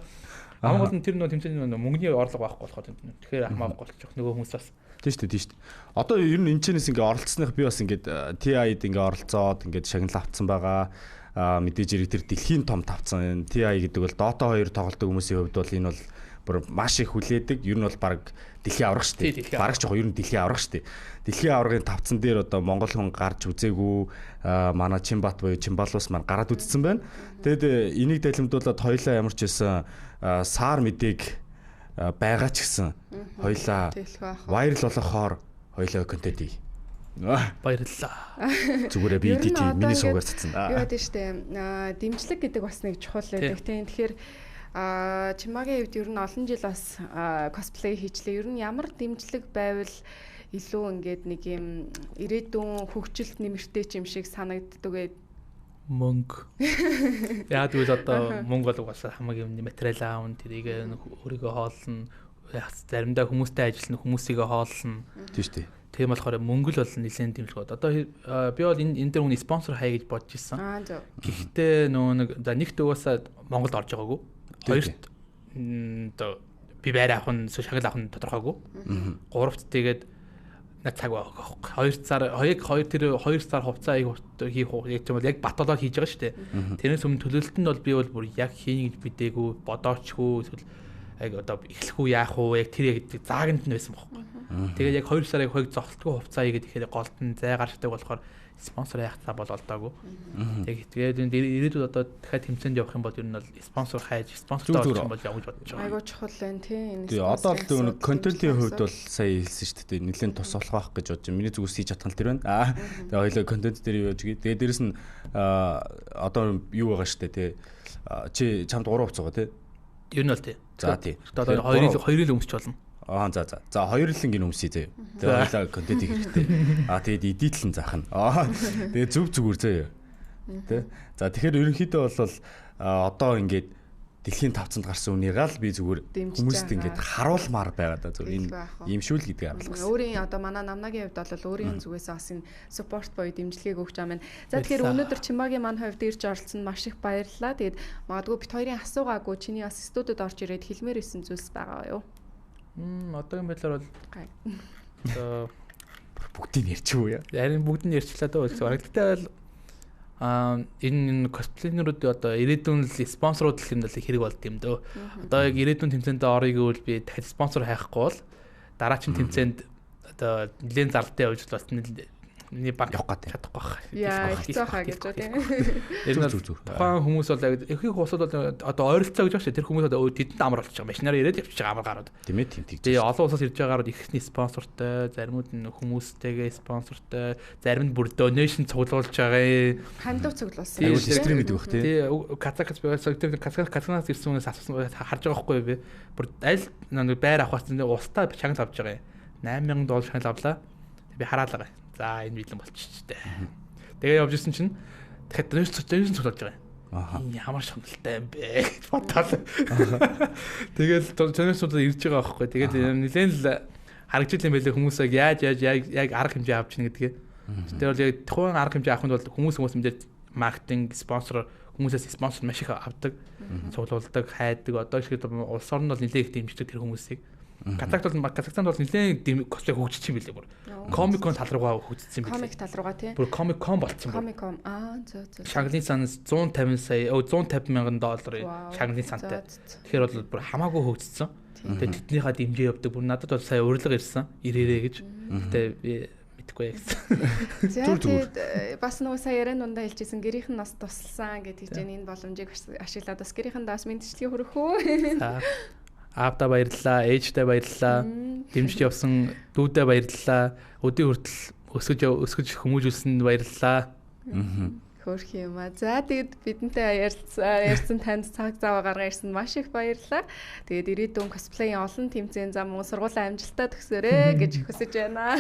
хамгийн гол нь тэр нөө тэмцээний мөнгөний орлого байхгүй болохоор тэгэхээр хамаагүй болчих нөгөө хүмүүс бас тийм шүү дээ. Одоо ер нь энэчнээс ингээ оролцсных би бас ингээд TI-д ингээ оролцоод ингээд шагнал авцсан байгаа. Мэдээж хэрэг тэр дэлхийн том тавцсан. TI гэдэг бол Dota 2 тоглодог хүмүүсийн хувьд бол энэ бол бүр маш их хүлээдэг. Ер нь бол баг дэлхийн аврах шүү дээ. Бараг ч яг ер нь дэлхийн аврах шүү дээ. Дэлхийн аврагын тавцсан дээр одоо монгол хүн гарч үзээгүй манай Чимбат буюу Чимбалус маань гараад үзсэн байна. Тэгэд энийг далимдуулаад хоёлаа ямар ч байсан саар мэдээг байгаа ч гэсэн хоёлаа вайрал болохоор хоёлаа контент хий. Баярлалаа. Зүгээрээ би эдит миний суугаар цацсан. Юу гэдэг штэ дэмжлэг гэдэг бас нэг чухал байдаг тийм. Тэгэхээр Чимагийн хувьд ер нь олон жил бас косплей хийчлээ. Ер нь ямар дэмжлэг байвал илүү ингээд нэг юм ирээдүйн хөгжилт нэмэртэй ч юм шиг санагддаг. Мөнгө. Яг үл одоо мөнгө бол бас хамаагүй юм материал аавн тэрийг өөрийгөө хооллно. Заримдаа хүмүүстэй ажиллана, хүмүүсийгээ хооллно. Тийм шүү дээ. Тийм болохоор мөнгө л бол нэлээд дэмжлэг. Одоо би бол энэ дээр хүний спонсор хаяа гэж бодож ирсэн. Гэхдээ нөгөө нэгт угаасаа Монголд орж байгаагүй. Хоёрт одоо би байр авах нь шагнал авах нь тодорхойгүй. Гуравт тэгээд нэг цаг байгаа. 2 сар 2 сар хугацаа хийх яг юм бол яг бат болоод хийж байгаа шүү дээ. Тэрнээс өмнө төлөвлөлт нь бол би бол бүр яг хийнэ гэж мэдээгүй, бодоочгүй эсвэл яг одоо эхлэх үү яах уу яг тэр яг зааганд нь байсан бохоггүй. Тэгээд яг 2 сарын хойг зогсолтгүй хугацаа игээд ихээр голд нь зай гарчдаг болохоор спонсор яах цаа бол олдоогүй. Тэгээд ирээдүйд одоо дахиад тэмцээнд явах юм бол ер нь бол спонсор хайж спонсортой болох юм бол явж бодож байгаа. Айгуу чухал байна тий. Тэгээ одоо л контентын хувьд бол сая хэлсэн шүү дээ. Нэлээд тус болох байх гэж бодож байна. Миний зүгээс хийж чадсан л тэр байна. Тэгээ хоёлоо контент дээр юу гэж. Тэгээ дээрэс нь одоо юу байгаа шүү дээ тий. Чи чамд 3 хувц байгаа тий. Ер нь бол тий. За тий. Одоо 2 ил өмсч болно. За 2 илэнгийн өмсөе заяа. Тэгээ хоёлаа контент хийх хэрэгтэй. Тэгээд эдитлэн заах нь. Тэгээ зүгээр заяа. Тэ. За тэгэхээр ерөнхийдөө бол одоо ингээд дэлхийн тавцанд гарсан үнийг л би зүгээр хүмүүст ингээд харуулмаар байгаа да зүгээр энэ юмшүүл гэдэг харуулгасан. Өөрийн одоо манай намнагийн хувьд бол өөрийн зүгээс бас энэ support боёо дэмжлэгийг өгч байгаа юм. За тэгэхээр өнөөдөр Чимагийн маань хувьд ирж оролцсон маш их баярлалаа. Тэгээд магадгүй бит хоёрын асуугаагүй чиний бас студид орж ирээд хэлмээр исэн зүйлс байгаа юу? Одоогийн байдлаар бол бүгдийг ярьчих уу яа. Харин бүгд нь ярьчлаа даа. Гэхдээ бол энэ косплейнерүүд одоо ирээдүйн спонсорууд л юм даа хэрэг болд юм дөө. Одоо яг ирээдүйн тэмцээнд орё гэвэл би дахиад спонсор хайхгүй бол дараагийн тэмцээнд одоо нэлээд зардалтай явж бас миний банк явах гэдэг чадахгүй байх. Яа, хэцүү хаа гэж үү тийм. Тэр нь тухайн хүмүүс бол ихэнх усууд бол одоо ойролцоо гэж байна шүү. Тэр хүмүүс одоо тэдэнд амар болчих байгаа. Машинаараа ирээд явчих байгаа амар гарууд. Тийм ээ, тийм. Тэгээ олон улсаас ирж байгаагаар ихний спонсортой, заримуд нь хүмүүстэйгээ спонсортой, зарим нь бүр donation цуглуулж байгаа. Хандив цуглуулсан. Тийм стрим гэдэг бах тийм. Тэгээ Казахстанаас ирсэн хүнээс асуусан харж байгаа байхгүй би. Бүр аль нэг байр авах гэсэн устаа шагнал авч байгаа юм. $8,000 шагнал авлаа. Би хараалаа. За энэ бидлэн болчихжээ. Тэгээ явж ирсэн чинь дахиад donation цуглуулж байгаа юм. Ямар шагналтай юм бэ гэж бодоод. Тэгэл donation цуглуулж ирж байгаа байхгүй. Тэгээд нэлээд л харагдж ийл юм байлээ хүмүүсээ яг арга хэмжээ авч ийн гэдгээ. Тэр бол яг тухайн арга хэмжээ авахын тулд хүмүүс мэдээд маркетинг, спонсор хүмүүсээс спонсор маш их авдаг, цуглуулдаг, хайдаг. Одоо шиг улс орн бол нэлээд их дэмждэг тэр хүмүүсийг. Казахстанд бол нэлээд косплей хөгжиж юм билээ бүр. Комик-кон тал руугаа хөгжсөн билээ. Комик тал руугаа тий. Бүр комик-кон болцсон бүр. Комик-кон зөө. Шагналын санс 150 сая, $150 мянган шагналын сантай. Тэгэхээр бол бүр хамаагүй хөгжсөн. Тэгээд тэднийхээ дэмжээ явдаг. Бүр надад бол сая урилга ирсэн. Ирээрээ гэж. Гэтэ би мэдгүй гэсэн. За тэгээд бас нөгөө сая яран дундаа хэлчихсэн гэрийнх нь бас тусалсан гэдэг чинь энэ боломжийг ашиглаад бас гэрийнхэндээ бас мэдчилгээ хүргэх үү. Аавда баярлалаа, ээждээ баярлалаа, дэмжиж явсан дүүдээ баярлалаа, өдөө хүртэл өсгөж хүмүүжүүлсэнд баярлалаа. Хөөх юм аа. За тэгээд бидэнтэй ярьсан танд цаг зав гаргаа ирсэнд маш их баярлалаа. Тэгээд ирээдүйн косплейн олон тэмцээн зам мөн сургуулийн амжилттай төгсөөрэй гэж хүсэж байна.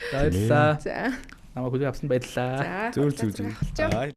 Баярлалаа. За. Намайг хүлээн авсанд баярлалаа. Зөв.